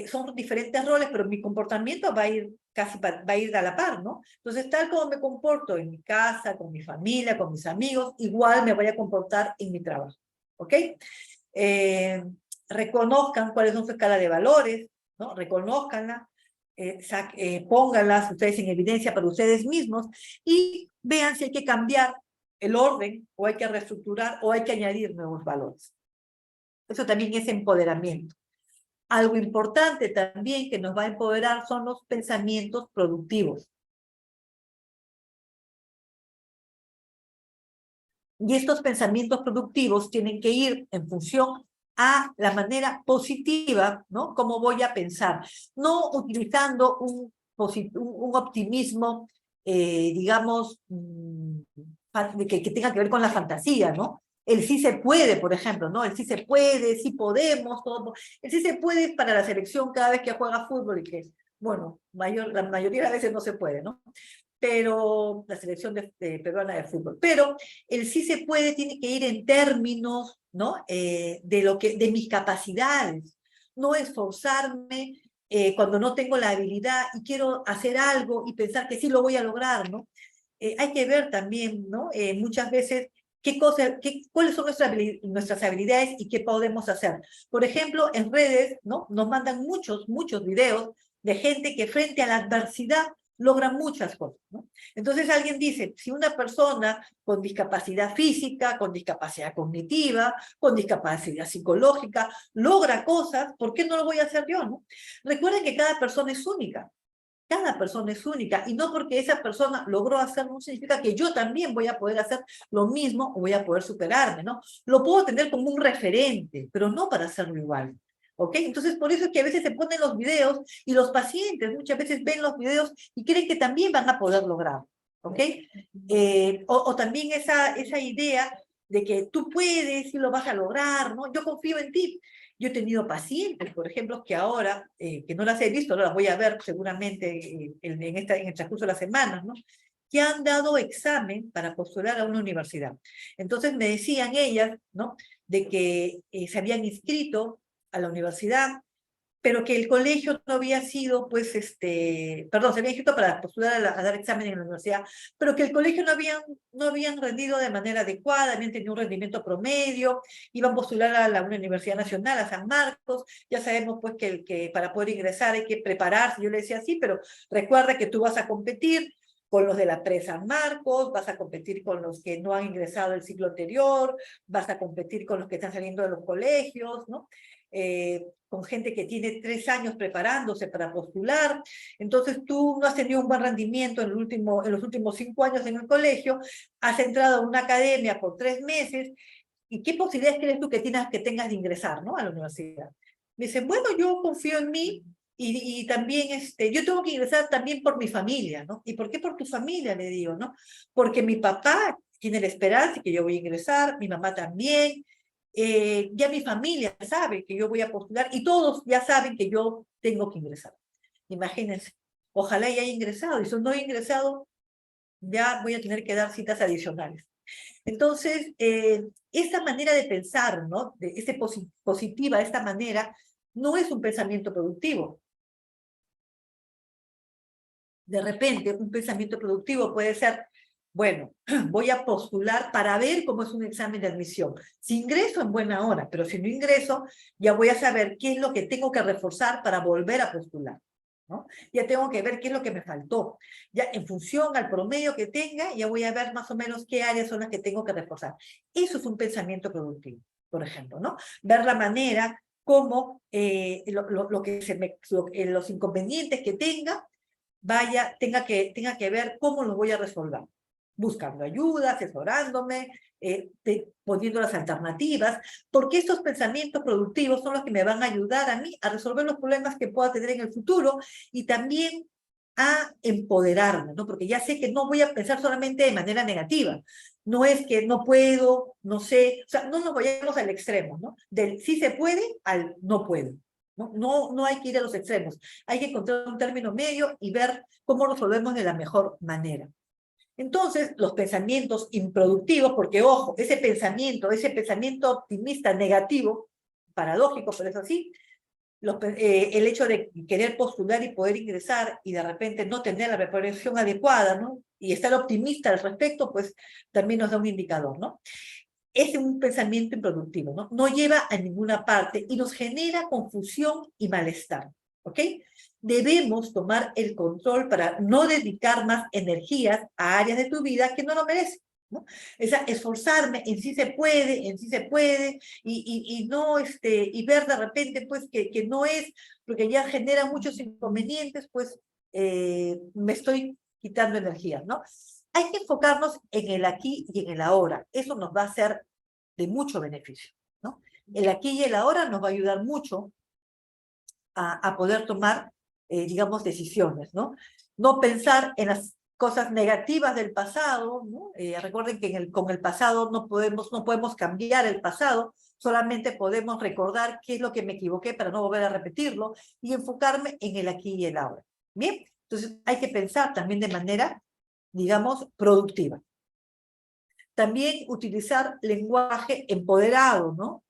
Speaker 1: son diferentes roles, pero mi comportamiento va a ir va a ir a la par, ¿no? Entonces, tal como me comporto en mi casa, con mi familia, con mis amigos, igual me voy a comportar en mi trabajo, ¿ok? Reconozcan cuáles son su escala de valores, ¿no? Reconózcanla, pónganlas ustedes en evidencia para ustedes mismos y vean si hay que cambiar el orden o hay que reestructurar o hay que añadir nuevos valores. Eso también es empoderamiento. Algo importante también que nos va a empoderar son los pensamientos productivos. Y estos pensamientos productivos tienen que ir en función a la manera positiva, ¿no? Cómo voy a pensar. No utilizando un optimismo, digamos, que tenga que ver con la fantasía, ¿no? El sí se puede, por ejemplo, ¿no? El sí se puede, sí podemos, todo. El sí se puede es para la selección cada vez que juega fútbol y que, bueno, la mayoría de las veces no se puede, ¿no? Pero la selección peruana de fútbol. Pero el sí se puede tiene que ir en términos, ¿no? De mis capacidades, no esforzarme cuando no tengo la habilidad y quiero hacer algo y pensar que sí lo voy a lograr, ¿no? Hay que ver también, ¿no? Muchas veces cuáles son nuestras habilidades y qué podemos hacer. Por ejemplo, en redes, ¿no? Nos mandan muchos videos de gente que frente a la adversidad logran muchas cosas, ¿no? Entonces alguien dice, si una persona con discapacidad física, con discapacidad cognitiva, con discapacidad psicológica, logra cosas, ¿por qué no lo voy a hacer yo, no? Recuerden que cada persona es única. Cada persona es única, y no porque esa persona logró hacerlo no significa que yo también voy a poder hacer lo mismo o voy a poder superarme, ¿no? Lo puedo tener como un referente, pero no para hacerlo igual, ¿ok? Entonces, por eso es que a veces se ponen los videos y los pacientes muchas veces ven los videos y creen que también van a poder lograr, ¿ok? O también esa idea de que tú puedes y lo vas a lograr, ¿no? Yo confío en ti. Yo he tenido pacientes, por ejemplo, que ahora, que no las he visto, no las voy a ver seguramente en el transcurso de las semanas, ¿no? Que han dado examen para postular a una universidad. Entonces me decían ellas, ¿no? De que se habían inscrito a la universidad, pero que el colegio no había sido, pues, perdón, se había inscrito para postular a dar examen en la universidad, pero que el colegio no habían rendido de manera adecuada, habían tenido un rendimiento promedio, iban a postular a una universidad nacional, a San Marcos, ya sabemos, pues, que para poder ingresar hay que prepararse, yo le decía sí, pero recuerda que tú vas a competir con los de la pre-San Marcos, vas a competir con los que no han ingresado el ciclo anterior, vas a competir con los que están saliendo de los colegios, ¿no? Con gente que tiene 3 años preparándose para postular, entonces tú no has tenido un buen rendimiento en los últimos 5 años en el colegio, has entrado a una academia por 3 meses, ¿y qué posibilidades crees tú que tengas de ingresar, ¿no? A la universidad? Me dicen, bueno, yo confío en mí, y también yo tengo que ingresar también por mi familia, ¿no? ¿Y por qué por tu familia? Le digo, ¿no? Porque mi papá tiene la esperanza que yo voy a ingresar, mi mamá también, ya mi familia sabe que yo voy a postular y todos ya saben que yo tengo que ingresar. Imagínense, ojalá ya haya ingresado, y si no he ingresado, ya voy a tener que dar citas adicionales. Entonces, esta manera de pensar, ¿no? Positiva, esta manera, no es un pensamiento productivo. De repente, un pensamiento productivo puede ser, bueno, voy a postular para ver cómo es un examen de admisión. Si ingreso, en buena hora, pero si no ingreso, ya voy a saber qué es lo que tengo que reforzar para volver a postular, ¿no? Ya tengo que ver qué es lo que me faltó. Ya en función al promedio que tenga, ya voy a ver más o menos qué áreas son las que tengo que reforzar. Eso es un pensamiento productivo, por ejemplo, ¿no? Ver la manera como los inconvenientes que tenga que ver cómo los voy a resolver, buscando ayuda, asesorándome, poniendo las alternativas, porque estos pensamientos productivos son los que me van a ayudar a mí a resolver los problemas que pueda tener en el futuro y también a empoderarme, ¿no? Porque ya sé que no voy a pensar solamente de manera negativa, no es que no puedo, no sé, o sea, no nos vayamos al extremo, ¿no? Del sí se puede al no puedo. No hay que ir a los extremos. Hay que encontrar un término medio y ver cómo resolvemos de la mejor manera. Entonces, los pensamientos improductivos, porque ojo, ese pensamiento optimista negativo, paradójico, pero es así, el hecho de querer postular y poder ingresar y de repente no tener la preparación adecuada, ¿no? Y estar optimista al respecto, pues también nos da un indicador, ¿no? Es un pensamiento improductivo, ¿no? No lleva a ninguna parte y nos genera confusión y malestar, ¿ok? Debemos tomar el control para no dedicar más energías a áreas de tu vida que no lo merecen, ¿no? Esforzarme en sí se puede, y no, y ver de repente, pues, que no es, porque ya genera muchos inconvenientes, pues, me estoy quitando energías, ¿no? Hay que enfocarnos en el aquí y en el ahora. Eso nos va a ser de mucho beneficio, ¿no? El aquí y el ahora nos va a ayudar mucho a poder tomar, digamos, decisiones, ¿no? No pensar en las cosas negativas del pasado, ¿no? Recuerden que con el pasado no podemos cambiar el pasado, solamente podemos recordar qué es lo que me equivoqué para no volver a repetirlo y enfocarme en el aquí y el ahora. Bien, entonces hay que pensar también de manera, digamos, productiva. También utilizar lenguaje empoderado, ¿no?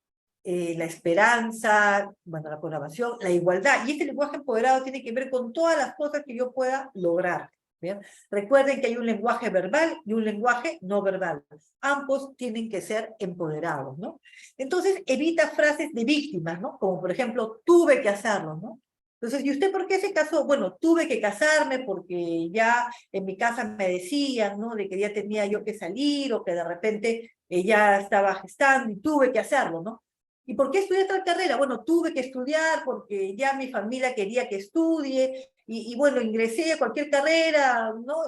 Speaker 1: La esperanza, bueno, la programación, la igualdad. Y este lenguaje empoderado tiene que ver con todas las cosas que yo pueda lograr. ¿Bien? Recuerden que hay un lenguaje verbal y un lenguaje no verbal. Ambos tienen que ser empoderados, ¿no? Entonces, evita frases de víctimas, ¿no? Como, por ejemplo, tuve que hacerlo, ¿no? Entonces, ¿y usted por qué se casó? Bueno, tuve que casarme porque ya en mi casa me decían, ¿no? De que ya tenía yo que salir o que de repente ya estaba gestando y tuve que hacerlo, ¿no? ¿Y por qué estudié tal carrera? Bueno, tuve que estudiar porque ya mi familia quería que estudie y bueno, ingresé a cualquier carrera, ¿no?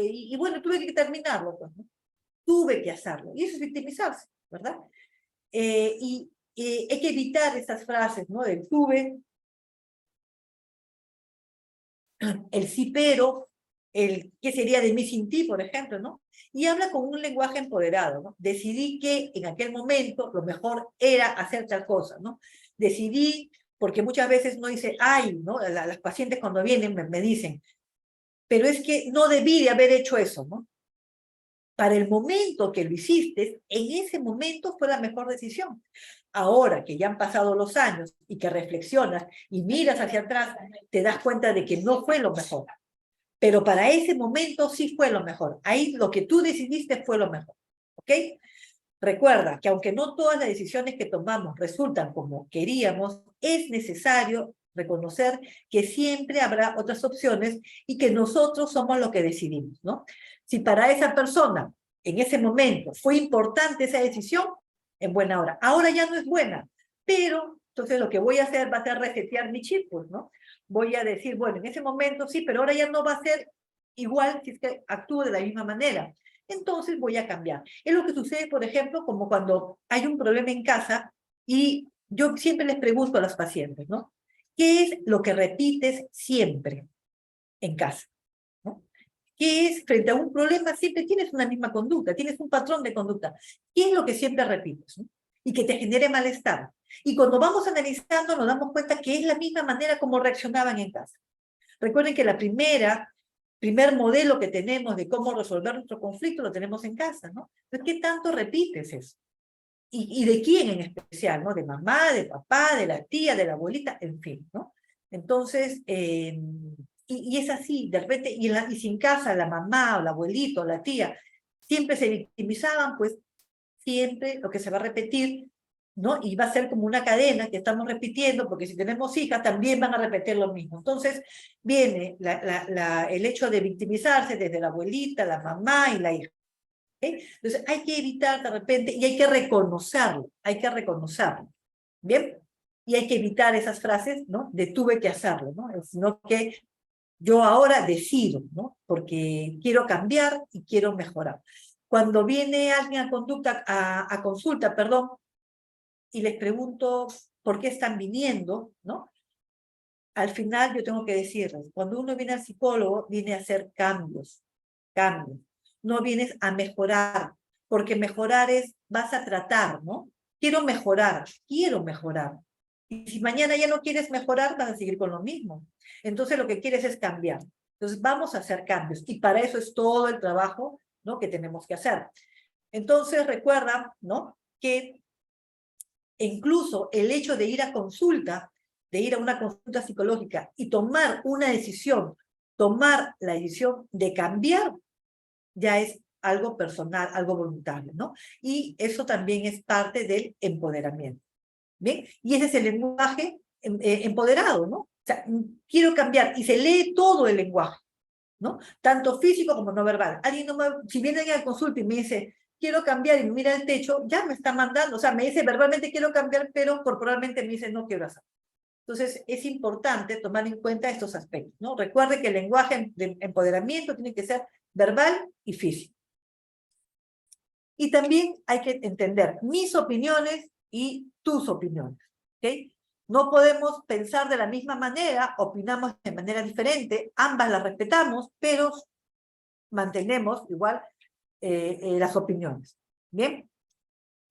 Speaker 1: Y bueno, tuve que terminarlo, pues, ¿no? Tuve que hacerlo. Y eso es victimizarse, ¿verdad? Y hay que evitar esas frases, ¿no? Del tuve, el sí pero, el qué sería de mí sin ti, por ejemplo, ¿no? Y habla con un lenguaje empoderado, ¿no? Decidí que en aquel momento lo mejor era hacer tal cosa, ¿no? Decidí, porque muchas veces no dice, ay, ¿no? Las pacientes cuando vienen me dicen, pero es que no debí de haber hecho eso, ¿no? Para el momento que lo hiciste, en ese momento fue la mejor decisión. Ahora que ya han pasado los años y que reflexionas y miras hacia atrás, te das cuenta de que no fue lo mejor. Pero para ese momento sí fue lo mejor. Ahí lo que tú decidiste fue lo mejor. ¿Ok? Recuerda que aunque no todas las decisiones que tomamos resultan como queríamos, es necesario reconocer que siempre habrá otras opciones y que nosotros somos los que decidimos, ¿no? Si para esa persona en ese momento fue importante esa decisión, en buena hora. Ahora ya no es buena, pero entonces lo que voy a hacer va a ser resetear mi chip, pues, ¿no? Voy a decir, bueno, en ese momento sí, pero ahora ya no va a ser igual si es que actúo de la misma manera. Entonces voy a cambiar. Es lo que sucede, por ejemplo, como cuando hay un problema en casa y yo siempre les pregunto a los pacientes, ¿no? ¿Qué es lo que repites siempre en casa? ¿No? ¿Qué es, frente a un problema, siempre tienes una misma conducta, tienes un patrón de conducta? ¿Qué es lo que siempre repites? ¿No? Y que te genere malestar. Y cuando vamos analizando nos damos cuenta que es la misma manera como reaccionaban en casa. Recuerden que primer modelo que tenemos de cómo resolver nuestro conflicto lo tenemos en casa, ¿no? Entonces, ¿qué tanto repites eso? ¿Y de quién en especial, no? De mamá, de papá, de la tía, de la abuelita, en fin, ¿no? Entonces, y es así, de repente, y si en casa la mamá o la abuelita o la tía siempre se victimizaban, pues siempre lo que se va a repetir, ¿no? Y va a ser como una cadena que estamos repitiendo, porque si tenemos hijas también van a repetir lo mismo. Entonces viene el hecho de victimizarse desde la abuelita, la mamá y la hija. ¿Okay? Entonces hay que evitar de repente, y hay que reconocerlo, ¿bien? Y hay que evitar esas frases, ¿no? De tuve que hacerlo, ¿no? Sino que yo ahora decido, ¿no? Porque quiero cambiar y quiero mejorar. Cuando viene alguien a consulta, perdón, y les pregunto por qué están viniendo, ¿no? Al final yo tengo que decirles, cuando uno viene al psicólogo, viene a hacer cambios. No vienes a mejorar, porque mejorar es, vas a tratar, ¿no? Quiero mejorar. Y si mañana ya no quieres mejorar, vas a seguir con lo mismo. Entonces lo que quieres es cambiar. Entonces vamos a hacer cambios. Y para eso es todo el trabajo, ¿no? Que tenemos que hacer. Entonces recuerda, ¿no? Que incluso el hecho de ir a consulta, de ir a una consulta psicológica y tomar tomar la decisión de cambiar, ya es algo personal, algo voluntario, ¿no? Y eso también es parte del empoderamiento, ¿bien? Y ese es el lenguaje empoderado, ¿no? O sea, quiero cambiar, y se lee todo el lenguaje, ¿no? Tanto físico como no verbal. Si viene alguien a consulta y me dice, quiero cambiar, y me mira el techo, ya me está mandando, o sea, me dice verbalmente quiero cambiar, pero corporalmente me dice no quiero hacer. Entonces, es importante tomar en cuenta estos aspectos, ¿no? Recuerde que el lenguaje de empoderamiento tiene que ser verbal y físico. Y también hay que entender mis opiniones y tus opiniones, ¿ok? No podemos pensar de la misma manera, opinamos de manera diferente, ambas las respetamos, pero mantenemos igual las opiniones, ¿bien?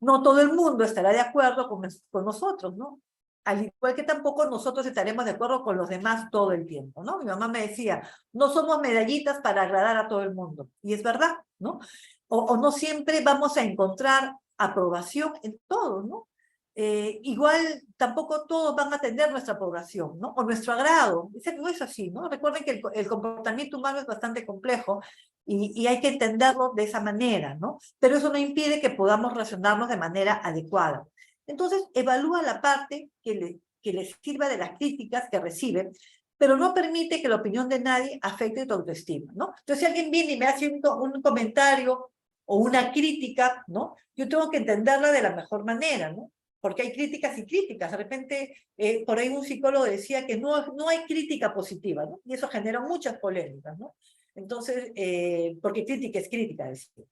Speaker 1: No todo el mundo estará de acuerdo con nosotros, ¿no? Al igual que tampoco nosotros estaremos de acuerdo con los demás todo el tiempo, ¿no? Mi mamá me decía, no somos medallitas para agradar a todo el mundo. Y es verdad, ¿no? O no siempre vamos a encontrar aprobación en todo, ¿no? Igual tampoco todos van a tener nuestra aprobación, ¿no? O nuestro agrado. No es así, ¿no? Recuerden que el comportamiento humano es bastante complejo y hay que entenderlo de esa manera, ¿no? Pero eso no impide que podamos relacionarnos de manera adecuada. Entonces, evalúa la parte que que le sirva de las críticas que recibe, pero no permite que la opinión de nadie afecte tu autoestima, ¿no? Entonces, si alguien viene y me hace un comentario o una crítica, ¿no? Yo tengo que entenderla de la mejor manera, ¿no? Porque hay críticas y críticas. De repente, por ahí un psicólogo decía que no hay crítica positiva, ¿no? Y eso genera muchas polémicas, ¿no? Entonces, porque crítica es crítica, decía.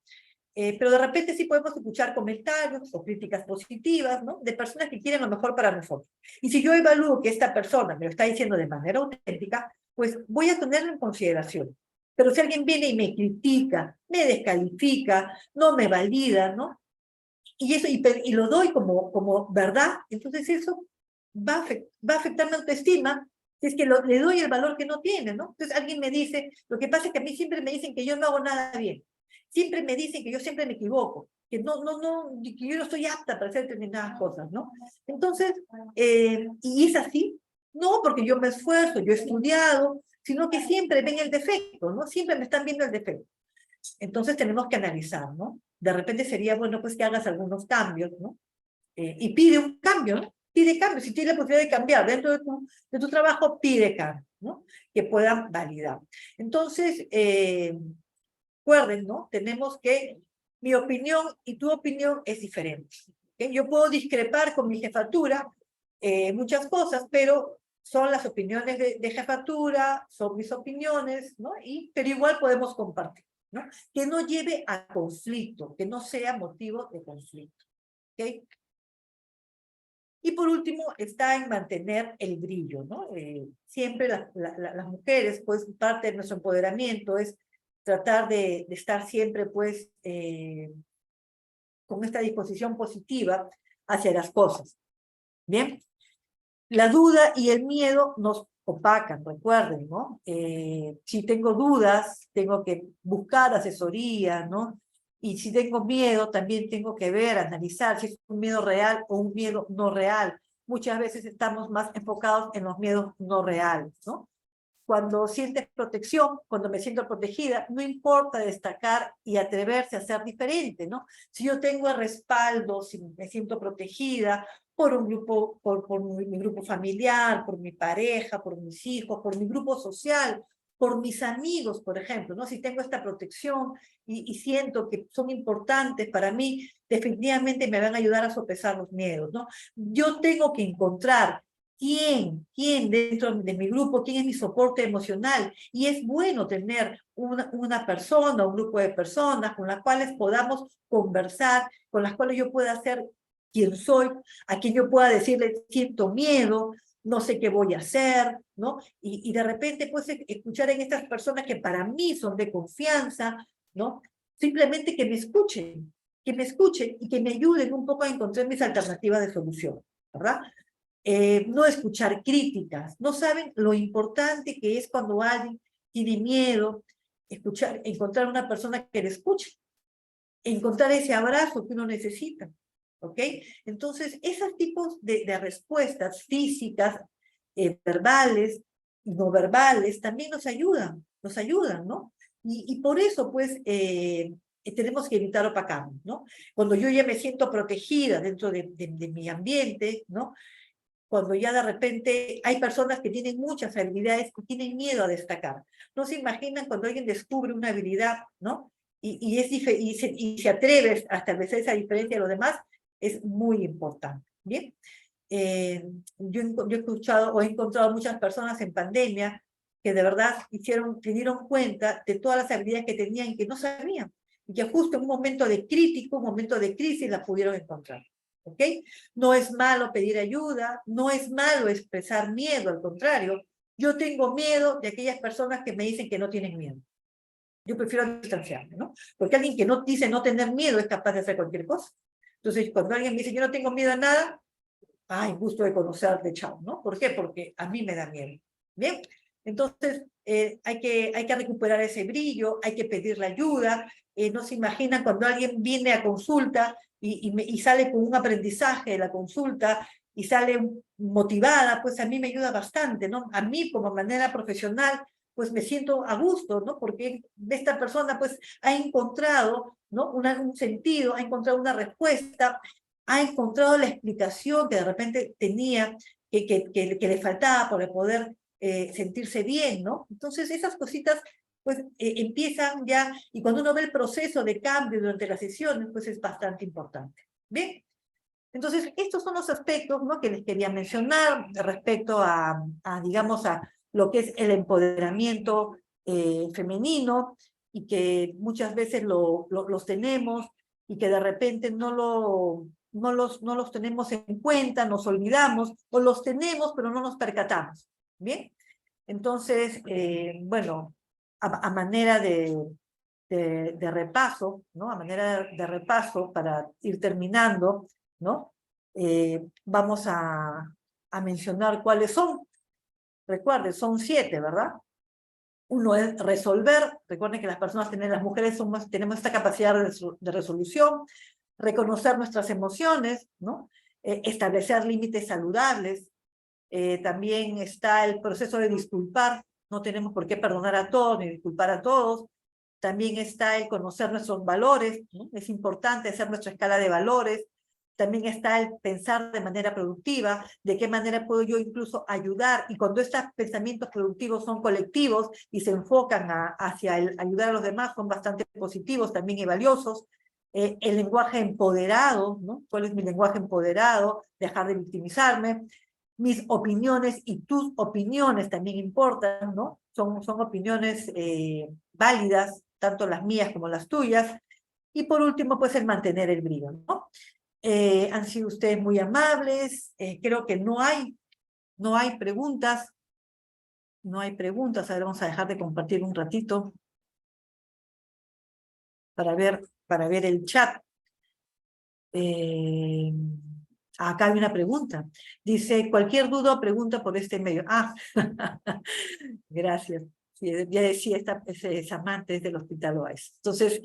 Speaker 1: Pero de repente sí podemos escuchar comentarios o críticas positivas, ¿no? De personas que quieren lo mejor para nosotros. Y si yo evalúo que esta persona me lo está diciendo de manera auténtica, pues voy a tenerlo en consideración. Pero si alguien viene y me critica, me descalifica, no me valida, ¿no? Y eso, y lo doy como verdad, entonces eso va a afectar mi autoestima si es que le doy el valor que no tiene, ¿no? Entonces alguien me dice, lo que pasa es que a mí siempre me dicen que yo no hago nada bien. Siempre me dicen que yo siempre me equivoco, que que yo no estoy apta para hacer determinadas cosas, ¿no? Entonces, ¿y es así? No, porque yo me esfuerzo, yo he estudiado, sino que siempre ven el defecto, ¿no? Siempre me están viendo el defecto. Entonces tenemos que analizar, ¿no? De repente sería bueno pues que hagas algunos cambios, ¿no? Y pide un cambio, ¿no? Pide cambio, si tienes la posibilidad de cambiar dentro de tu trabajo, pide cambio, ¿no? Que puedan validar. Entonces, recuerden, ¿no? Tenemos que, mi opinión y tu opinión es diferente. ¿Okay? Yo puedo discrepar con mi jefatura muchas cosas, pero son las opiniones de jefatura, son mis opiniones, ¿no? Pero igual podemos compartir, ¿no? Que no lleve a conflicto, que no sea motivo de conflicto. ¿Okay? Y por último, está en mantener el brillo, ¿no? Siempre las mujeres, pues, parte de nuestro empoderamiento es tratar de estar siempre, pues, con esta disposición positiva hacia las cosas. ¿Bien? La duda y el miedo nos opacan, recuerden, ¿no? Si tengo dudas, tengo que buscar asesoría, ¿no? Y si tengo miedo, también tengo que ver, analizar si es un miedo real o un miedo no real. Muchas veces estamos más enfocados en los miedos no reales, ¿no? Cuando sientes protección, cuando me siento protegida, no importa destacar y atreverse a ser diferente, ¿no? Si yo tengo el respaldo, si me siento protegida por un grupo, por mi grupo familiar, por mi pareja, por mis hijos, por mi grupo social, por mis amigos, por ejemplo, ¿no? Si tengo esta protección y siento que son importantes para mí, definitivamente me van a ayudar a sopesar los miedos, ¿no? Yo tengo que encontrar quién dentro de mi grupo, quién es mi soporte emocional. Y es bueno tener una persona, un grupo de personas con las cuales podamos conversar, con las cuales yo pueda ser quien soy, a quien yo pueda decirle, siento miedo, no sé qué voy a hacer, ¿no? Y de repente, pues, escuchar en estas personas que para mí son de confianza, ¿no? Simplemente que me escuchen y que me ayuden un poco a encontrar mis alternativas de solución, ¿verdad? No escuchar críticas, no saben lo importante que es cuando alguien tiene miedo, encontrar una persona que le escuche, encontrar ese abrazo que uno necesita, ¿ok? Entonces, esos tipos de respuestas físicas, verbales y no verbales, también nos ayudan, ¿no? Y por eso, pues, tenemos que evitar opacarnos, ¿no? Cuando yo ya me siento protegida dentro de mi ambiente, ¿no? Cuando ya de repente hay personas que tienen muchas habilidades y tienen miedo a destacar. No se imaginan cuando alguien descubre una habilidad, ¿no? Y se atreve a establecer esa diferencia de los demás, es muy importante. ¿Bien? Yo he escuchado o he encontrado muchas personas en pandemia que de verdad se dieron cuenta de todas las habilidades que tenían y que no sabían. Y que justo en un momento de crítico, un momento de crisis, las pudieron encontrar. ¿Ok? No es malo pedir ayuda, no es malo expresar miedo, al contrario. Yo tengo miedo de aquellas personas que me dicen que no tienen miedo. Yo prefiero distanciarme, ¿no? Porque alguien que no dice no tener miedo es capaz de hacer cualquier cosa. Entonces, cuando alguien me dice yo no tengo miedo a nada, ay, gusto de conocerte, chao, ¿no? ¿Por qué? Porque a mí me da miedo. ¿Bien? Entonces, hay que recuperar ese brillo, hay que pedirle ayuda. No se imaginan cuando alguien viene a consulta y sale con un aprendizaje de la consulta y sale motivada, pues a mí me ayuda bastante, ¿no? A mí, como manera profesional, pues me siento a gusto, ¿no? Porque esta persona, pues, ha encontrado, ¿no? Un sentido, ha encontrado una respuesta, ha encontrado la explicación que de repente tenía, que le faltaba para poder sentirse bien, ¿no? Entonces esas cositas pues empiezan ya, y cuando uno ve el proceso de cambio durante las sesiones, pues es bastante importante. ¿Bien? Entonces, estos son los aspectos, ¿no?, que les quería mencionar respecto digamos, a lo que es el empoderamiento femenino, y que muchas veces los tenemos, y que de repente no los tenemos en cuenta, nos olvidamos, o los tenemos, pero no nos percatamos. ¿Bien? Entonces, bueno, a manera de repaso, ¿no? A manera de repaso, para ir terminando, ¿no? Vamos a mencionar cuáles son. Recuerden, son 7, ¿verdad? Uno es resolver. Recuerden que las mujeres tenemos esta capacidad de resolución. Reconocer nuestras emociones, ¿no? Establecer límites saludables. También está el proceso de disculpar. No tenemos por qué perdonar a todos ni disculpar a todos. También está el conocer nuestros valores, ¿no? Es importante hacer nuestra escala de valores. También está el pensar de manera productiva, de qué manera puedo yo incluso ayudar, y cuando estos pensamientos productivos son colectivos y se enfocan hacia el ayudar a los demás, son bastante positivos también y valiosos. El lenguaje empoderado, ¿no? ¿Cuál es mi lenguaje empoderado? Dejar de victimizarme. Mis opiniones y tus opiniones también importan, ¿no? Son opiniones válidas, tanto las mías como las tuyas. Y por último, pues el mantener el brillo, ¿no? Han sido ustedes muy amables. Creo que no hay preguntas. No hay preguntas. A ver, vamos a dejar de compartir un ratito para ver el chat. Acá hay una pregunta. Dice, cualquier duda o pregunta por este medio. Ah, gracias. Sí, ya decía, es amante del Hospital Oasis. Entonces,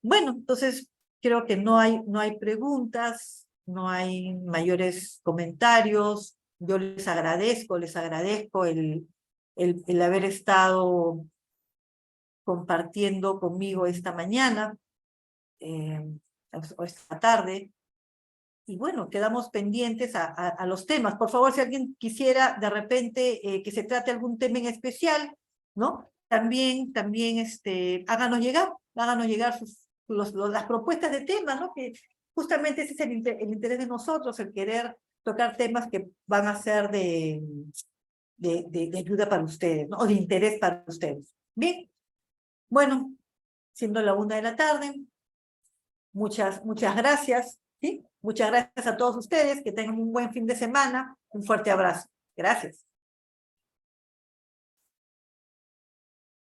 Speaker 1: bueno, entonces creo que no hay preguntas, no hay mayores comentarios. Yo les agradezco el haber estado compartiendo conmigo esta mañana, o esta tarde. Y bueno, quedamos pendientes a los temas. Por favor, si alguien quisiera de repente que se trate algún tema en especial, ¿no? También háganos llegar las propuestas de temas, ¿no? Que justamente ese es el interés de nosotros, el querer tocar temas que van a ser de ayuda para ustedes, ¿no? O de interés para ustedes. Bien, bueno, siendo la 1 de la tarde, muchas gracias, ¿sí? Muchas gracias a todos ustedes, que tengan un buen fin de semana, un fuerte abrazo. Gracias.